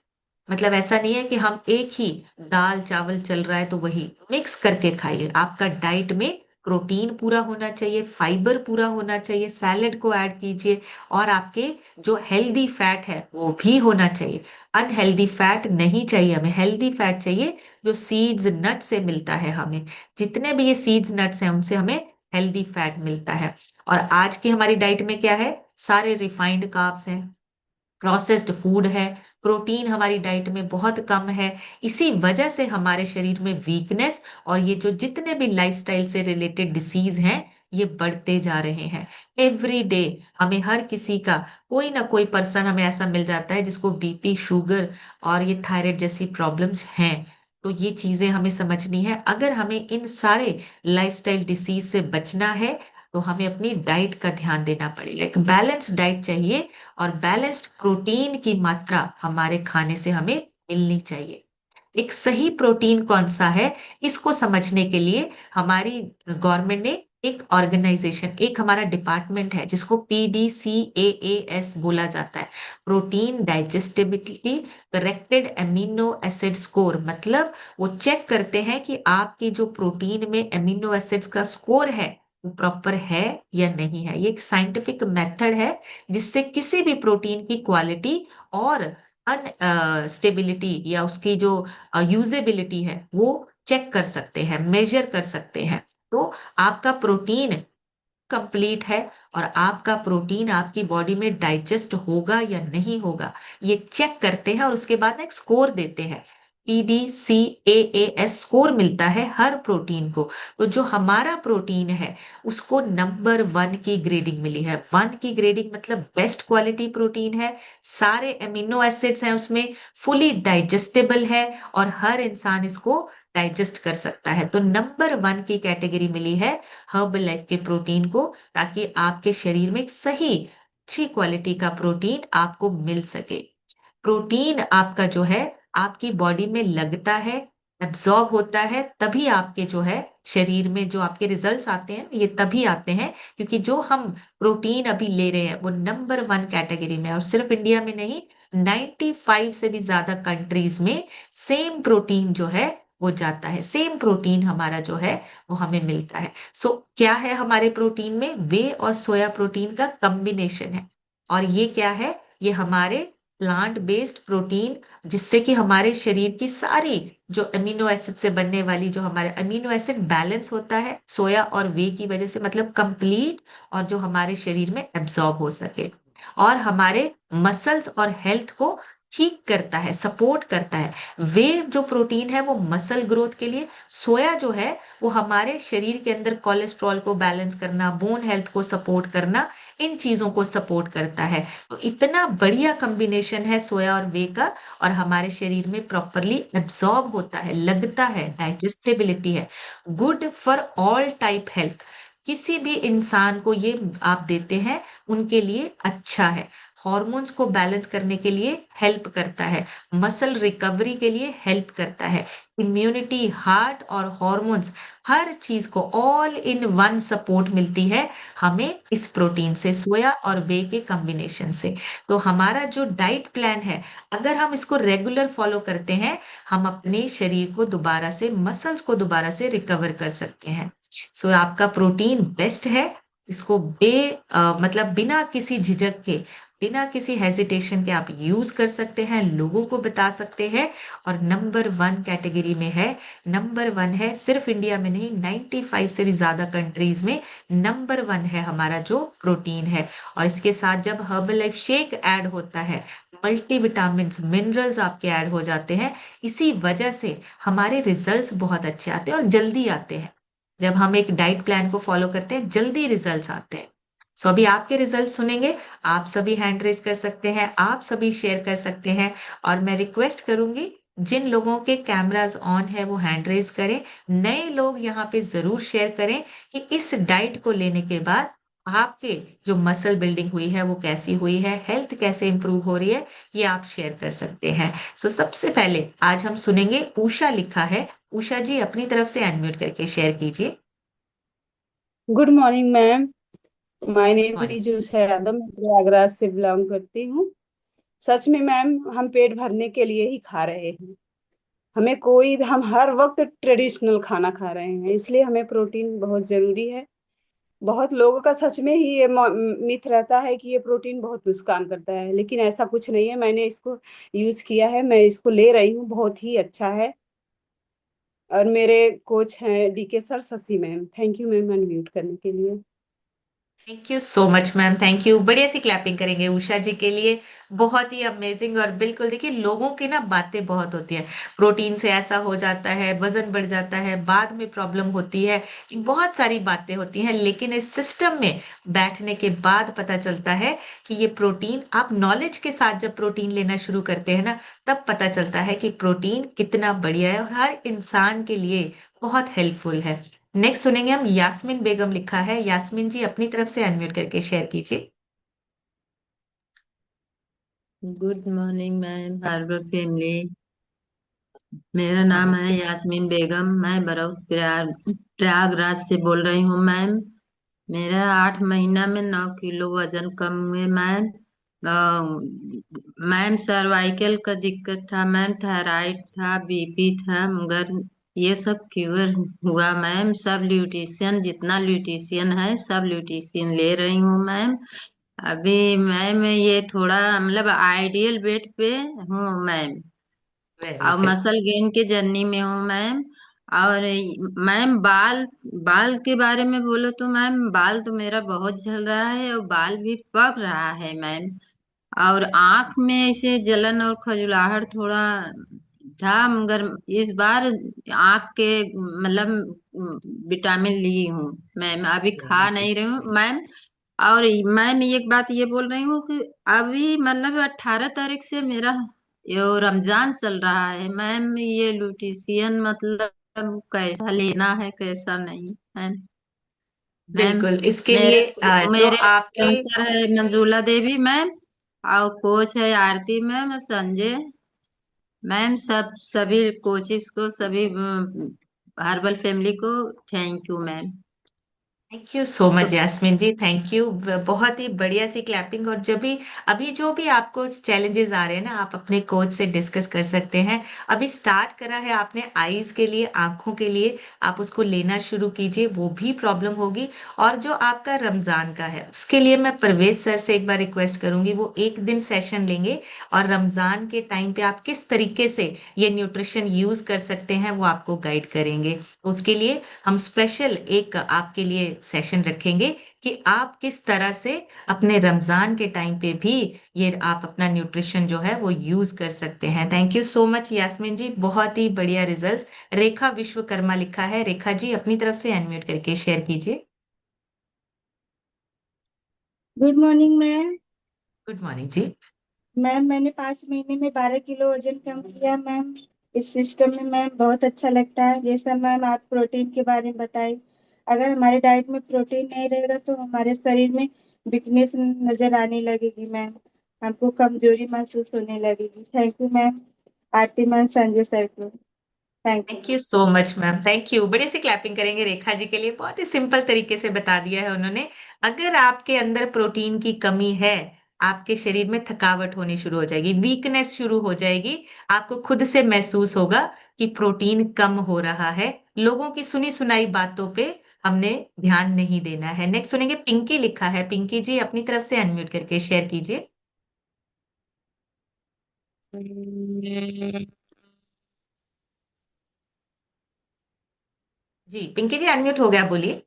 मतलब ऐसा नहीं है कि हम एक ही दाल-चावल चल रहा है तो वही, मिक्स करके खाइए। आपका डाइट में प्रोटीन पूरा होना चाहिए, फाइबर पूरा होना चाहिए, सैलेड को ऐड कीजिए और आपके जो हेल्दी फैट है, वो भी होना चाहिए। अनहेल्दी फैट नहीं चाहिए हमें, हेल्दी फैट चाहिए जो सीड्स, नट्स से मिलता है हमें। जितने भी ये सीड्स, नट्स हैं, उनसे हमें हेल्दी फैट मिलता है। और आज की हमारी डाइट में क्या है? सारे रिफाइंड कार्ब्स हैं। प्रोसेस्ड फूड है, प्रोटीन हमारी डाइट में बहुत कम है। इसी वजह से हमारे शरीर में वीकनेस और ये जो जितने भी लाइफ़स्टाइल से रिलेटेड डिसीज़ हैं, ये बढ़ते जा रहे हैं। एवरी डे हमें हर किसी का कोई ना कोई पर्सन हमें ऐसा मिल जाता है जिसको बीपी, शुगर और ये थायरॉइड जैसी प्रॉब्लम्स हैं। तो ये चीज़ें हमें समझनी है। अगर हमें इन सारे लाइफ़स्टाइल डिसीज़ से बचना है, तो हमें अपनी डाइट का ध्यान देना पड़ेगा। एक बैलेंस्ड डाइट चाहिए और बैलेंस्ड प्रोटीन की मात्रा हमारे खाने से हमें मिलनी चाहिए। एक सही प्रोटीन कौन-सा है, इसको समझने के लिए हमारी गवर्नमेंट ने एक ऑर्गेनाइज़ेशन, एक हमारा डिपार्टमेंट है जिसको पीडीसीएएस बोला जाता है। Protein digestibility corrected amino acid score, मतलब वो चेक करते हैं कि आपकी जो प्रोटीन में एमिनो एसिड्स का स्कोर है, वो प्रॉपर है या नहीं है। ये एक साइंटिफिक मेथड है जिससे किसी भी प्रोटीन की क्वालिटी और स्टेबिलिटी या उसकी जो यूजेबिलिटी है, वो चेक कर सकते हैं, मेज़र कर सकते हैं। तो आपका प्रोटीन कंप्लीट है और आपका प्रोटीन आपकी बॉडी में डाइजेस्ट होगा या नहीं होगा, ये चेक करते हैं और उसके बाद ना एक स्कोर देते हैं। PDCAAS स्कोर मिलता है हर प्रोटीन को। तो जो हमारा प्रोटीन है उसको नंबर 1 की ग्रेडिंग मिली है। 1 की ग्रेडिंग मतलब बेस्ट क्वालिटी प्रोटीन है, सारे अमीनो एसिड्स हैं उसमें, फुली डाइजेस्टेबल है और हर इंसान इसको डाइजेस्ट कर सकता है। तो नंबर 1 की कैटेगरी मिली है हर्बल लाइफ के प्रोटीन को, ताकि आपके शरीर में एक सही अच्छी क्वालिटी का प्रोटीन आपको मिल सके। प्रोटीन आपका जो है आपकी बॉडी में लगता है, एब्जॉर्ब होता है, तभी आपके जो है शरीर में जो आपके रिजल्ट्स आते हैं ये तभी आते हैं, क्योंकि जो हम प्रोटीन अभी ले रहे हैं वो नंबर 1 कैटेगरी में है। और सिर्फ इंडिया में नहीं, 95 से भी ज्यादा कंट्रीज में सेम प्रोटीन जो है वो जाता है, सेम प्रोटीन हमारा जो है वो हमें मिलता है। सो क्या है हमारे प्रोटीन में? वे और सोया प्रोटीन का कॉम्बिनेशन है। और ये क्या है? ये हमारे प्लांट बेस्ड प्रोटीन, जिससे कि हमारे शरीर की सारी जो अमीनो एसिड से बनने वाली जो हमारे अमीनो एसिड बैलेंस होता है सोया और वे की वजह से, मतलब कंप्लीट, और जो हमारे शरीर में एब्जॉर्ब हो सके और हमारे मसल्स और हेल्थ को ठीक करता है, सपोर्ट करता है। वे जो प्रोटीन है वो मसल ग्रोथ के लिए, सोया जो है वो हमारे शरीर के अंदर कोलेस्ट्रॉल को बैलेंस करना, बोन हेल्थ को सपोर्ट करना, इन चीजों को सपोर्ट करता है। तो इतना बढ़िया कॉम्बिनेशन है सोया और वे का, और हमारे शरीर में प्रॉपरली एब्सॉर्ब होता है, लगता है, डाइजेस्टेबिलिटी है, good for all type health. किसी भी इंसान को ये आप देते हैं उनके लिए अच्छा है। हॉर्मोन्स को बैलेंस करने के लिए हेल्प करता है, मसल रिकवरी के लिए हेल्प करता है, इम्यूनिटी, हार्ट और हॉर्मोन्स, हर चीज को ऑल इन वन सपोर्ट मिलती है हमें इस प्रोटीन से, सोया और वे के कॉम्बिनेशन से। तो हमारा जो डाइट प्लान है, अगर हम इसको रेगुलर फॉलो करते हैं, हम अपने शरीर को दोबारा से, मसल्स को दोबारा से रिकवर कर सकते हैं। सो आपका प्रोटीन बेस्ट है। इसको मतलब बिना किसी झिझक के, बिना किसी हेजिटेशन के आप यूज कर सकते हैं, लोगों को बता सकते हैं। और नंबर 1 कैटेगरी में है, नंबर 1 है, सिर्फ इंडिया में नहीं, 95 से भी ज्यादा कंट्रीज में नंबर 1 है हमारा जो प्रोटीन है। और इसके साथ जब हर्बल लाइफ शेक ऐड होता है, मल्टीविटामिन मिनरल्स आपके ऐड हो जाते हैं। इसी वजह से हमारे रिजल्ट्स बहुत अच्छे आते हैं और जल्दी आते हैं। जब हम एक डाइट प्लान को फॉलो करते हैं जल्दी रिजल्ट्स आते हैं। सो अभी आपके रिजल्ट सुनेंगे। आप सभी हैंड रेज कर सकते हैं, आप सभी शेयर कर सकते हैं। और मैं रिक्वेस्ट करूंगी, जिन लोगों के कैमरास ऑन है वो हैंड रेज करें। नए लोग यहाँ पे जरूर शेयर करें कि इस डाइट को लेने के बाद आपके जो मसल बिल्डिंग हुई है वो कैसी हुई है, हेल्थ कैसे इंप्रूव हो रही है, ये आप शेयर कर सकते हैं। सो सबसे पहले आज हम सुनेंगे, उषा लिखा है। उषा जी अपनी तरफ से अनम्यूट करके शेयर कीजिए। Good morning ma'am. My name morning. Is Usha Yadav. मैं प्रयागराज से बिलोंग करती हूँ। सच में मैम, हम पेट भरने के लिए ही खा रहे हैं। हम हर वक्त ट्रेडिशनल खाना खा रहे हैं, इसलिए हमें प्रोटीन बहुत जरूरी है। बहुत लोगों का सच में ही ये मिथ रहता है कि ये प्रोटीन बहुत नुकसान करता है, लेकिन ऐसा कुछ नहीं है। मैंने इसको यूज किया है, मैं इसको ले रही हूँ, बहुत ही अच्छा है। और मेरे कोच हैं DK sir, Shashi ma'am. Thank you ma'am unmute करने के लिए। Thank you so much ma'am, thank you. बढ़िया सी क्लैपिंग करेंगे उषा जी के लिए। बहुत ही अमेजिंग। और बिल्कुल देखिए, लोगों की ना बातें बहुत होती है, प्रोटीन से ऐसा हो जाता है, वजन बढ़ जाता है, बाद में प्रॉब्लम होती है, बहुत सारी बातें होती हैं। लेकिन इस सिस्टम में बैठने के बाद पता चलता है कि ये प्रोटीन, आप नॉलेज के साथ जब प्रोटीन लेना शुरू करते हैं ना, तब पता चलता है कि प्रोटीन कितना बढ़िया है और हर इंसान के लिए बहुत हेल्पफुल है। नेक्स्ट सुनेंगे हम, यास्मीन बेगम लिखा है। यास्मीन जी अपनी तरफ से अनम्यूट करके शेयर कीजिए। Good morning ma'am, harbour family. मेरा नाम है यास्मीन बेगम। मैं प्रयागराज से बोल रही हूँ मैम। मेरा 8 महीना में 9 किलो वजन कम है मैम। मैम सर्वाइकल का दिक्कत था मैम, थायराइड था, बीपी था, मगर ये सब क्यूर हुआ मैम। सब ल्यूटिशियन, जितना ल्यूटिशियन है सब ल्यूटिशियन ले रही हूँ मैम। अभी मैम ये थोड़ा मतलब आइडियल वेट पे हूँ मैम। वेरी और गुड। मसल गेन के जर्नी में हूँ मैम। और मैम बाल बाल के बारे में बोलो तो मैम, बाल तो मेरा बहुत झड़ रहा है और बाल भी पक रहा है मैम। और आंख में ऐसे जलन और खजुलाहट थोड़ा था, मगर इस बार आँख के मतलब विटामिन ली हूँ। मैं अभी खा वेरी नहीं रही हूँ मैम। और मैम एक बात ये बोल रही हूँ कि अभी मतलब 18 तारीख से मेरा ये रमजान चल रहा है मैम, ये ल्यूटिशियन मतलब कैसा लेना है कैसा नहीं मैम। मैम बिल्कुल इसके मेरे लिए जो मेरे आपके स्पॉन्सर है मंजूला देवी मैम, और कोच है आरती मैम और संजय मैम, सब सभी कोचिस को, सभी हर्बल फैमिली को thank you ma'am. Thank you so तो much Yasmin ji, thank you. बहुत ही बढ़िया सी क्लैपिंग। और जब भी अभी जो भी आपको चैलेंजेस आ रहे हैं ना, आप अपने कोच से डिस्कस कर सकते हैं। अभी स्टार्ट करा है आपने आईज के लिए, आंखों के लिए, आप उसको लेना शुरू कीजिए, वो भी प्रॉब्लम होगी। और जो आपका रमजान का है उसके लिए मैं परवेज सर से एक बार रिक्वेस्ट करूंगी, वो एक दिन सेशन लेंगे और रमजान के टाइम पे आप किस तरीके से ये न्यूट्रिशन यूज कर सकते हैं वो आपको गाइड करेंगे। उसके लिए हम स्पेशल एक आपके लिए सेशन रखेंगे कि आप किस तरह से अपने रमजान के टाइम पे भी ये आप अपना न्यूट्रिशन जो है वो यूज कर सकते हैं। Thank you so much Yasmin ji, बहुत ही बढ़िया रिजल्ट्स। रेखा विश्वकर्मा लिखा है, रेखा जी अपनी तरफ से अनम्यूट करके शेयर कीजिए। Good morning ma'am. Good morning जी। मैम मैंने 5 महीने में 12 किलो वजन कम किया मैम। इस सिस्टम में मैम बहुत अच्छा लगता है। जैसा मैम आप प्रोटीन के बारे में बताई, अगर हमारे डाइट में प्रोटीन नहीं रहेगा तो हमारे शरीर में वीकनेस नजर आने लगेगी मैम, हमको कमजोरी महसूस होने लगेगी। Thank you ma'am, Aarti ma'am, Sanjay sir को thank you. Thank you so much ma'am, thank you. बड़े से क्लैपिंग करेंगे रेखा जी के लिए, बहुत ही सिंपल तरीके से बता दिया है उन्होंने। अगर आपके अंदर प्रोटीन की कमी है, आपके शरीर में थकावट होनी शुरू हो जाएगी, वीकनेस शुरू हो जाएगी। आपको खुद से महसूस होगा कि प्रोटीन कम हो रहा है। लोगों की सुनी सुनाई बातों पे हमने ध्यान नहीं देना है। नेक्स्ट सुनेंगे, पिंकी लिखा है, पिंकी जी अपनी तरफ से अनम्यूट करके शेयर कीजिए। जी पिंकी जी अनम्यूट हो गया, बोलिए।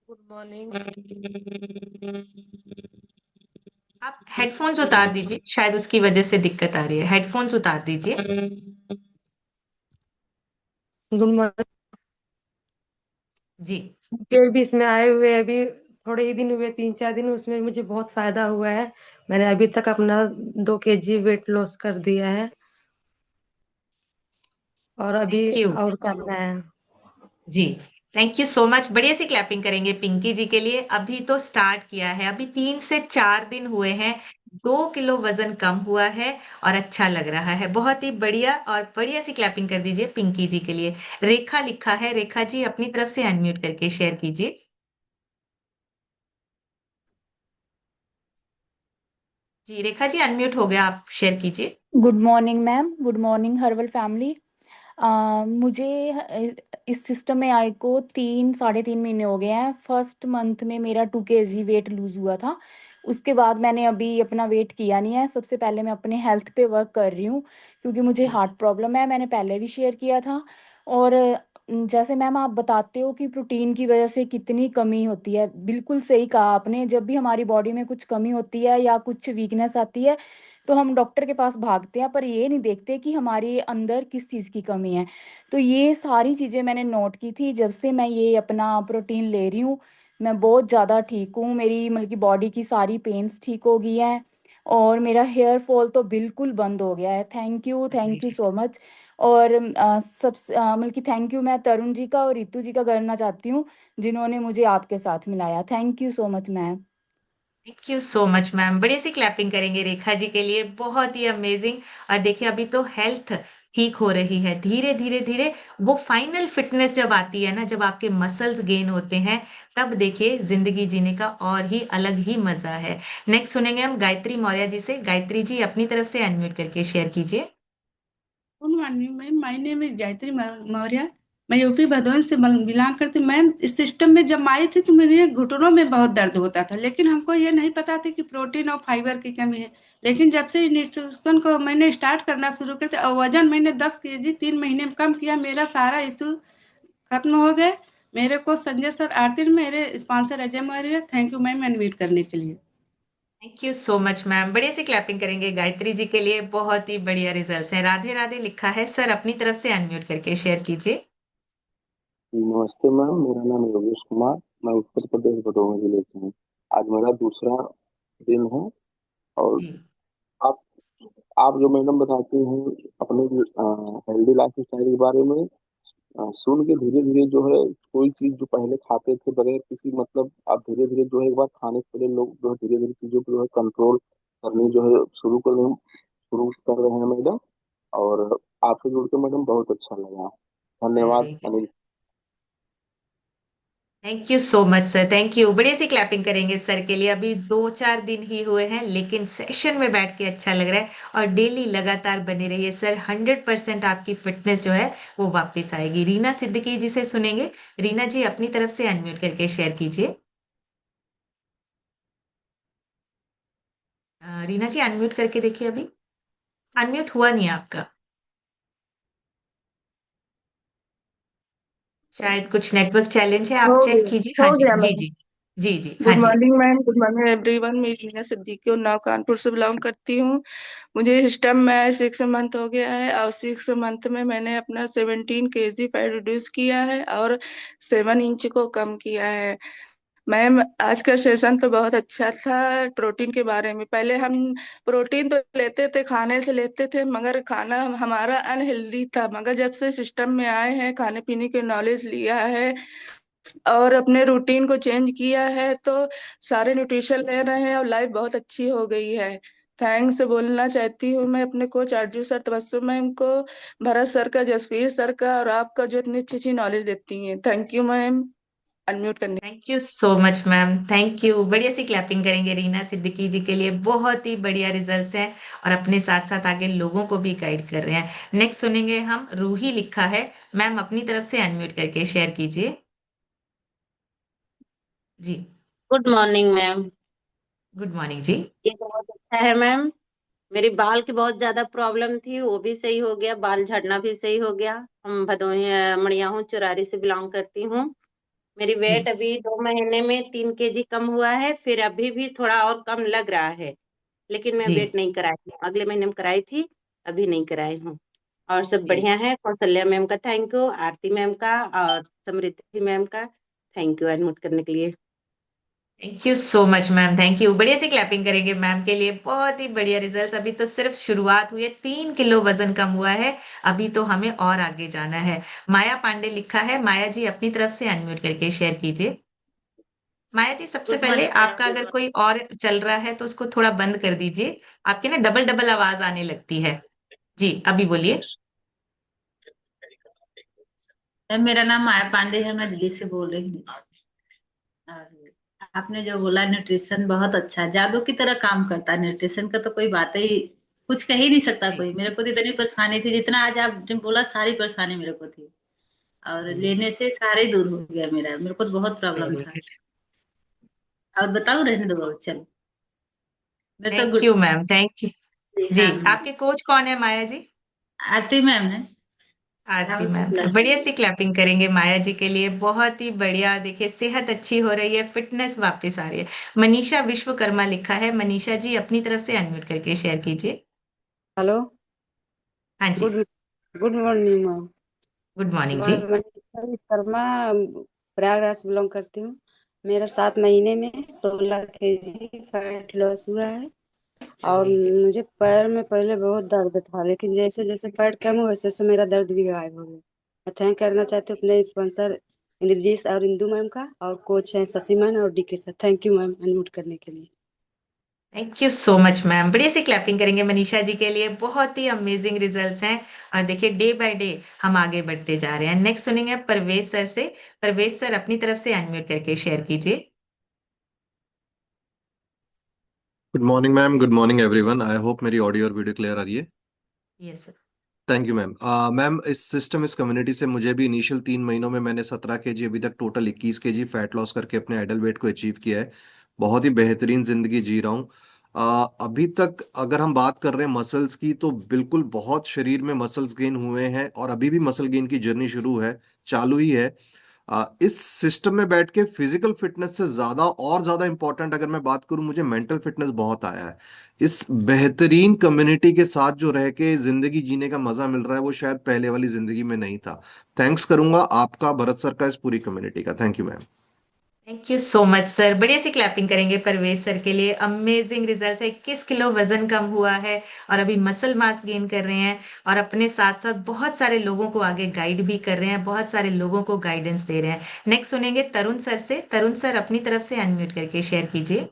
Good morning. आप हेडफोन्स उतार दीजिए, शायद उसकी वजह से दिक्कत आ रही है, हेडफोन्स उतार दीजिए। Good morning. जी। के भी इसमें आए हुए अभी थोड़े ही दिन हुए, 3-4 दिन, उसमें मुझे बहुत फायदा हुआ है। मैंने अभी तक अपना 2 kg वेट लॉस कर दिया है और अभी थैंक यू और करना है। जी। थैंक यू सो मच, बढ़िया सी क्लैपिंग करेंगे पिंकी जी के लिए। अभी तो स्टार्ट किया है, अभी 3 से 4 दिन हुए हैं, 2 किलो वजन कम हुआ है और अच्छा लग रहा है, बहुत ही बढ़िया। और बढ़िया सी क्लैपिंग कर दीजिए पिंकी जी के लिए। रेखा लिखा है, रेखा जी अपनी तरफ से अनम्यूट करके शेयर कीजिए। जी रेखा जी अनम्यूट हो गया, आप शेयर कीजिए। Good morning ma'am, good morning herbal family. मुझे इस सिस्टम में आए को 3 साढ़े 3 महीने हो गए हैं। फर्स्ट मंथ में मेरा 2 kg वेट लूज़ हुआ था। उसके बाद मैंने अभी अपना वेट किया नहीं है। सबसे पहले मैं अपने हेल्थ पे वर्क कर रही हूँ क्योंकि मुझे जी हार्ट प्रॉब्लम है, मैंने पहले भी शेयर किया था। और जैसे मैम आप बताते हो कि प्रोटीन की वजह से कितनी कमी होती है, बिल्कुल सही कहा आपने। जब भी हमारी बॉडी में कुछ कमी होती है या कुछ वीकनेस आती है तो हम डॉक्टर के पास भागते हैं, पर ये नहीं देखते कि हमारे अंदर किस चीज़ की कमी है। तो ये सारी चीज़ें मैंने नोट की थी। जब से मैं ये अपना प्रोटीन ले रही हूँ मैं बहुत ज़्यादा ठीक हूँ। मेरी मतलब कि बॉडी की सारी पेन्स ठीक हो गई हैं और मेरा हेयर फॉल तो बिल्कुल बंद हो गया है। Thank you so much. और मतलब कि थैंक यू मैं तरुण जी का और रितु जी का करना चाहती हूँ जिन्होंने मुझे आपके साथ मिलाया। Thank you so much ma'am. Thank you so much ma'am, बड़ी सी क्लैपिंग करेंगे रेखा जी के लिए, बहुत ही अमेजिंग। और देखिए अभी तो हेल्थ ठीक हो रही है, धीरे धीरे धीरे वो फाइनल फिटनेस जब आती है ना, जब आपके मसल्स गेन होते हैं, तब देखिए जिंदगी जीने का और ही अलग ही मजा है। नेक्स्ट सुनेंगे हम गायत्री मौर्य जी से। गायत्री जी अपनी तरफ से अनम्यूट करके शेयर कीजिए। Good morning ma'am, my name is Gayatri Maurya. मैं यूपी भदोही से बिलोंग करती हूँ मैम। इस सिस्टम में जब आई थी तो मेरे घुटनों में बहुत दर्द होता था, लेकिन हमको ये नहीं पता था कि प्रोटीन और फाइबर की कमी है। लेकिन जब से न्यूट्रिशन को मैंने स्टार्ट करना शुरू कर दिया और वजन मैंने 10 kg 3 महीने में कम किया, मेरा सारा इशू खत्म हो गया। मेरे को संजय सर, आरती मेरे sponsor Ajay Maurya, thank you ma'am invite करने के लिए। Thank you so much ma'am, बढ़िया से क्लैपिंग करेंगे गायत्री जी के लिए, बहुत ही बढ़िया रिजल्ट्स हैं। राधे राधे लिखा है सर, अपनी तरफ से अनम्यूट करके शेयर कीजिए। नमस्ते मैम, मेरा नाम योगेश कुमार। मैं उत्तर प्रदेश भदोही जिले से हूँ। आज मेरा दूसरा दिन है। और जी आप आप जो मैडम बताती हैं अपने हेल्दी लाइफ स्टाइल के बारे में, सुन के धीरे धीरे जो है, कोई चीज जो पहले खाते थे बगैर किसी मतलब, आप धीरे धीरे जो है एक बार खाने से पहले लोग जो है धीरे धीरे चीजों को जो है कंट्रोल करनी जो है शुरू कर रहे हैं मैडम। और आपसे जुड़ के मैडम बहुत अच्छा लगा। धन्यवाद very Anil. Thank you so much sir, thank you. बढ़िया सी क्लैपिंग करेंगे सर के लिए। अभी 2-4 दिन ही हुए हैं लेकिन सेशन में बैठ के अच्छा लग रहा है, और डेली लगातार बने रहिए सर, 100% आपकी फिटनेस जो है वो वापस आएगी। रीना सिद्दीकी जी से सुनेंगे। रीना जी अपनी तरफ से अनम्यूट करके शेयर कीजिए। रीना जी अनम्यूट करके देखिए, अभी अनम्यूट हुआ नहीं है आपका, शायद कुछ नेटवर्क चैलेंज है, आप हो चेक गया कीजिए। हाँ हो जी गया जी मैम। जी। जी जी हाँ गुड जी। Morning ma'am, good morning everyone. मैं रीना सिद्दीकी उन्नाव कानपुर से बिलोंग करती हूँ। मुझे सिस्टम में 6 मंथ हो गया है और 6 मंथ में मैंने अपना 17 kg फैट रिड्यूस किया है और 7 इंच को कम किया है। मैम आज का सेशन तो बहुत अच्छा था। प्रोटीन के बारे में, पहले हम प्रोटीन तो लेते थे, खाने से लेते थे, मगर खाना हमारा अनहेल्दी था। मगर जब से सिस्टम में आए हैं, खाने पीने की नॉलेज लिया है और अपने रूटीन को चेंज किया है, तो सारे न्यूट्रिशन ले रहे हैं और लाइफ बहुत अच्छी हो गई है। थैंक्स बोलना चाहती हूँ मैं अपने कोच आरजू सर, तबस्सुम मैम को, भरत सर का, जसवीर सर का, और आपका जो इतनी अच्छी अच्छी नॉलेज देती हैं। थैंक यू मैम, अनम्यूट करने। Thank you so much ma'am, thank you. बढ़िया सी क्लैपिंग करेंगे रीना सिद्दीकी जी के लिए, बहुत ही बढ़िया रिजल्ट्स हैं और अपने साथ साथ आगे लोगों को भी गाइड कर रहे हैं। नेक्स्ट सुनेंगे हम, रूही लिखा है। मैम अपनी तरफ से अनम्यूट करके शेयर कीजिए। जी good morning ma'am. Good morning जी। ये बहुत अच्छा है मैम। मेरी बाल की बहुत ज्यादा प्रॉब्लम थी, वो भी सही हो गया, बाल झड़ना भी सही हो गया। हम भदोही मड़िया हूँ, चुरारी से बिलोंग करती हूँ। मेरी जी वेट अभी 2 महीने में 3 kg कम हुआ है, फिर अभी भी थोड़ा और कम लग रहा है। लेकिन मैं जी वेट नहीं कराई हूँ, अगले महीने में कराई थी, अभी नहीं कराई हूँ। और सब जी। बढ़िया है। कौशल्या मैम का थैंक यू, आरती मैम का और समृद्धि मैम का थैंक यू अनम्यूट करने के लिए। Thank you so much ma'am, thank you. बढ़िया सी क्लैपिंग करेंगे मैम के लिए, बहुत ही बढ़िया रिजल्ट्स। अभी तो सिर्फ शुरुआत हुई है, 3 किलो वजन कम हुआ है, अभी तो हमें और आगे जाना है। माया पांडे लिखा है। माया जी अपनी तरफ से अनम्यूट करके शेयर कीजिए। माया जी सबसे गुड पहले मॉर्निंग आपका मैम। अगर कोई और चल रहा है तो उसको थोड़ा बंद कर दीजिए, आपके ना डबल डबल आवाज आने लगती है। जी अभी बोलिए। मैम मेरा नाम माया पांडे है, मैं दिल्ली से बोल रही हूँ। और आपने जो बोला न्यूट्रिशन बहुत अच्छा है, जादू की तरह काम करता है न्यूट्रिशन का, तो कोई बात ही कुछ कह ही नहीं सकता जी कोई। मेरे को तो इतनी परेशानी थी, जितना आज आपने बोला सारी परेशानी मेरे को थी, और जी। लेने से सारे दूर हो गया। मेरे को तो बहुत प्रॉब्लम वेरी था। गुड। और बताओ, रहने दो चलो। मेरे तो thank good. You ma'am, thank you. जी हाँ हाँ। आपके कोच कौन है माया जी? आरती मैम है, आरती राहुल मैम शुक्ला। है। बढ़िया सी क्लैपिंग करेंगे माया जी के लिए, बहुत ही बढ़िया। देखिए सेहत अच्छी हो रही है, फिटनेस वापस आ रही है। मनीषा विश्वकर्मा लिखा है। मनीषा जी अपनी तरफ से अनम्यूट करके शेयर कीजिए। हेलो। हाँ जी। Good good morning ma'am. Good morning मैं जी। मनीषा विश्वकर्मा प्रयागराज से बिलोंग करती हूँ। मेरा 7 महीने में 16 kg फैट लॉस हुआ है। और वेरी गुड। मुझे पैर में पहले बहुत दर्द था, लेकिन जैसे जैसे फैट कम हुआ वैसे वैसे मेरा दर्द भी गायब हो गया। मैं थैंक करना चाहती हूँ अपने स्पॉन्सर इंद्रजीत और इंदू मैम का, और कोच हैं शशि मैम और DK sir. Thank you ma'am unmute करने के लिए। Thank you so much ma'am, बढ़िया सी क्लैपिंग करेंगे मनीषा जी के लिए, बहुत ही अमेजिंग रिजल्ट्स हैं। और देखिए डे बाय डे हम आगे बढ़ते जा रहे हैं। नेक्स्ट सुनेंगे परवेज सर से। परवेज सर अपनी तरफ से अनम्यूट करके शेयर कीजिए। Good morning ma'am, good morning everyone. I hope मेरी ऑडियो और वीडियो क्लियर आ रही है। Yes sir. Thank you ma'am. Ma'am इस कम्युनिटी से मुझे भी इनिशियल 3 महीनों में मैंने 17 kg, अभी तक टोटल 21 kg फैट लॉस करके अपने आइडल वेट को अचीव किया है। बहुत ही बेहतरीन जिंदगी जी रहा हूँ। अभी तक अगर हम बात कर रहे हैं मसल्स की, तो बिल्कुल बहुत शरीर में मसल्स गेन हुए हैं और अभी भी मसल गेन की जर्नी शुरू है, चालू ही है। इस सिस्टम में बैठ के फिजिकल फिटनेस से ज्यादा और ज्यादा इंपॉर्टेंट अगर मैं बात करूं, मुझे मेंटल फिटनेस बहुत आया है। इस बेहतरीन कम्युनिटी के साथ जो रह के जिंदगी जीने का मजा मिल रहा है, वो शायद पहले वाली जिंदगी में नहीं था। थैंक्स करूंगा आपका, भरत सर का, इस पूरी कम्युनिटी का। Thank you ma'am. Thank you so much sir. बढ़िया सी क्लैपिंग करेंगे परवेज सर के लिए। अमेजिंग रिजल्ट है, 21 किलो वजन कम हुआ है और अभी मसल मास गेन कर रहे हैं, और अपने साथ साथ बहुत सारे लोगों को आगे गाइड भी कर रहे हैं, बहुत सारे लोगों को गाइडेंस दे रहे हैं। नेक्स्ट सुनेंगे तरुण सर से। तरुण सर अपनी तरफ से अनम्यूट करके शेयर कीजिए।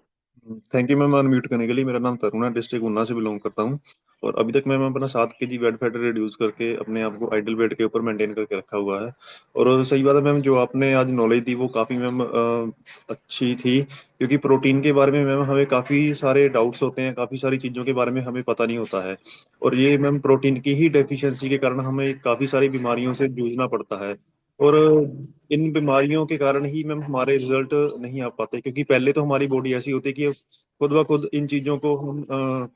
थैंक यू मैम अनम्यूट करने के लिए। मेरा नाम तरुण है, डिस्ट्रिक्ट ऊना से बिलोंग करता हूँ। और अभी तक मैं अपना 7 kg वेट फैट रिड्यूस करके अपने आप को आइडल वेट के ऊपर मेंटेन करके रखा हुआ है। और सही बात है मैम, जो आपने आज नॉलेज दी वो काफ़ी मैम अच्छी थी, क्योंकि प्रोटीन के बारे में मैम हमें काफ़ी सारे डाउट्स होते हैं, काफ़ी सारी चीज़ों के बारे में हमें पता नहीं होता है। और ये मैम प्रोटीन की ही डेफिशिएंसी के कारण हमें काफ़ी सारी बीमारियों से जूझना पड़ता है। और इन बीमारियों के कारण ही मैम हमारे रिजल्ट नहीं आ पाते, क्योंकि पहले तो हमारी बॉडी ऐसी होती है कि खुद ब खुद इन चीजों को हम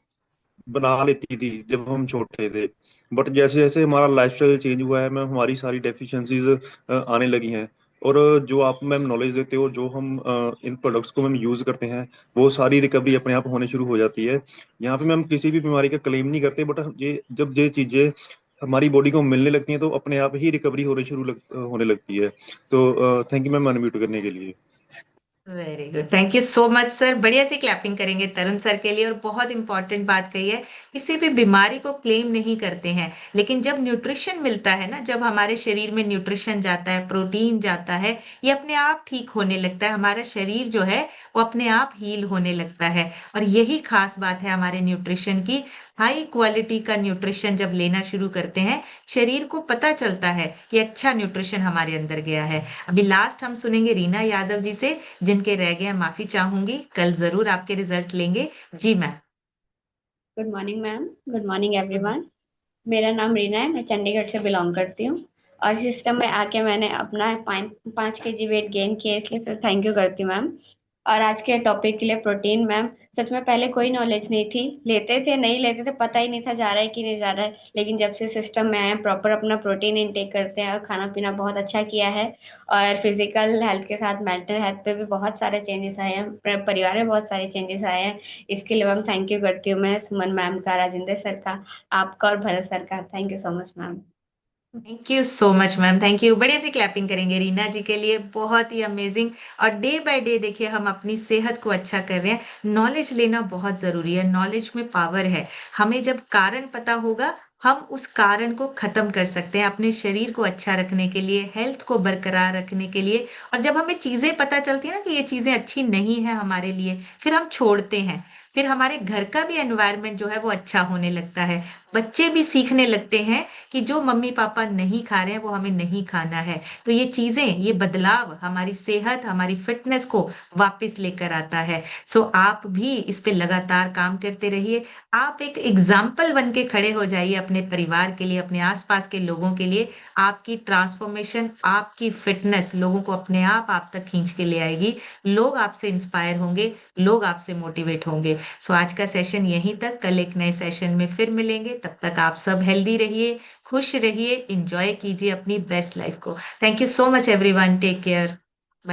बना लेती थी जब हम छोटे थे। बट जैसे जैसे हमारा लाइफस्टाइल चेंज हुआ है मैम, हमारी सारी डेफिशिएंसीज आने लगी हैं। और जो आप मैम नॉलेज देते हो, जो हम इन प्रोडक्ट्स को मैम यूज करते हैं, वो सारी रिकवरी अपने आप होने शुरू हो जाती है। यहाँ पे मैम किसी भी बीमारी का क्लेम नहीं करते, बट ये जब ये चीजें हमारी बॉडी को मिलने लगती हैं तो अपने आप ही रिकवरी होने लगती है। तो थैंक यू मैम अनम्यूट करने के लिए। Very good, thank you so much sir. बढ़िया सी क्लैपिंग करेंगे तरुण सर के लिए। और बहुत इंपॉर्टेंट बात कही है, किसी भी बीमारी को क्लेम नहीं करते हैं, लेकिन जब न्यूट्रिशन मिलता है ना, जब हमारे शरीर में न्यूट्रिशन जाता है, प्रोटीन जाता है, ये अपने आप ठीक होने लगता है। हमारा शरीर जो है वो अपने आप हील होने लगता है। और यही खास बात है हमारे न्यूट्रिशन की। हाई क्वालिटी का न्यूट्रिशन जब लेना शुरू करते हैं, शरीर को पता चलता है कि अच्छा न्यूट्रिशन हमारे अंदर गया है। अभी लास्ट हम सुनेंगे रीना यादव जी से, जिनके रह गए हैं माफी चाहूंगी, कल जरूर आपके रिजल्ट लेंगे। जी ma'am. Good morning ma'am. Good morning everyone. मेरा नाम रीना है, मैं चंडीगढ़ से बिलोंग करती हूँ। और सिस्टम में आके मैंने अपना 5 kg वेट गेन किया, इसलिए फिर थैंक यू करती हूँ मैम। और आज के टॉपिक के लिए प्रोटीन मैम, सच में पहले कोई नॉलेज नहीं थी, लेते थे नहीं लेते थे पता ही नहीं था जा रहा है कि नहीं जा रहा है। लेकिन जब से सिस्टम में आए, प्रॉपर अपना प्रोटीन इनटेक करते हैं और खाना पीना बहुत अच्छा किया है। और फिजिकल हेल्थ के साथ मेंटल हेल्थ पे भी बहुत सारे चेंजेस आए हैं, परिवार में बहुत सारे चेंजेस आए हैं। इसके लिए मैम थैंक यू करती हूँ मैं सुमन मैम का, राजेंद्र सर का, आपका और भरत सर का। Thank you so much ma'am. Thank you so much ma'am, thank you. बढ़िया सी क्लैपिंग करेंगे रीना जी के लिए, बहुत ही अमेजिंग। और डे बाय डे देखिए हम अपनी सेहत को अच्छा कर रहे हैं। नॉलेज लेना बहुत जरूरी है, नॉलेज में पावर है। हमें जब कारण पता होगा, हम उस कारण को खत्म कर सकते हैं अपने शरीर को अच्छा रखने के लिए, हेल्थ को बरकरार रखने के लिए। और जब हमें चीजें पता चलती है ना कि ये चीजें अच्छी नहीं है हमारे लिए, फिर हम छोड़ते हैं। फिर हमारे घर का भी एनवायरनमेंट जो है वो अच्छा होने लगता है। बच्चे भी सीखने लगते हैं कि जो मम्मी पापा नहीं खा रहे हैं वो हमें नहीं खाना है। तो ये चीजें, ये बदलाव हमारी सेहत, हमारी फिटनेस को वापस लेकर आता है। सो आप भी इस पे लगातार काम करते रहिए। आप एक एग्जाम्पल बन के खड़े हो जाइए अपने परिवार के लिए, अपने आसपास के लोगों के लिए। आपकी ट्रांसफॉर्मेशन, आपकी फिटनेस लोगों को अपने आप तक खींच के ले आएगी। लोग आपसे इंस्पायर होंगे, लोग आपसे मोटिवेट होंगे। सो आज का सेशन यहीं तक, कल एक नए सेशन में फिर मिलेंगे। तब तक आप सब हेल्दी रहिए, खुश रहिए, इंजॉय कीजिए अपनी बेस्ट लाइफ को। Thank you so much everyone, take care.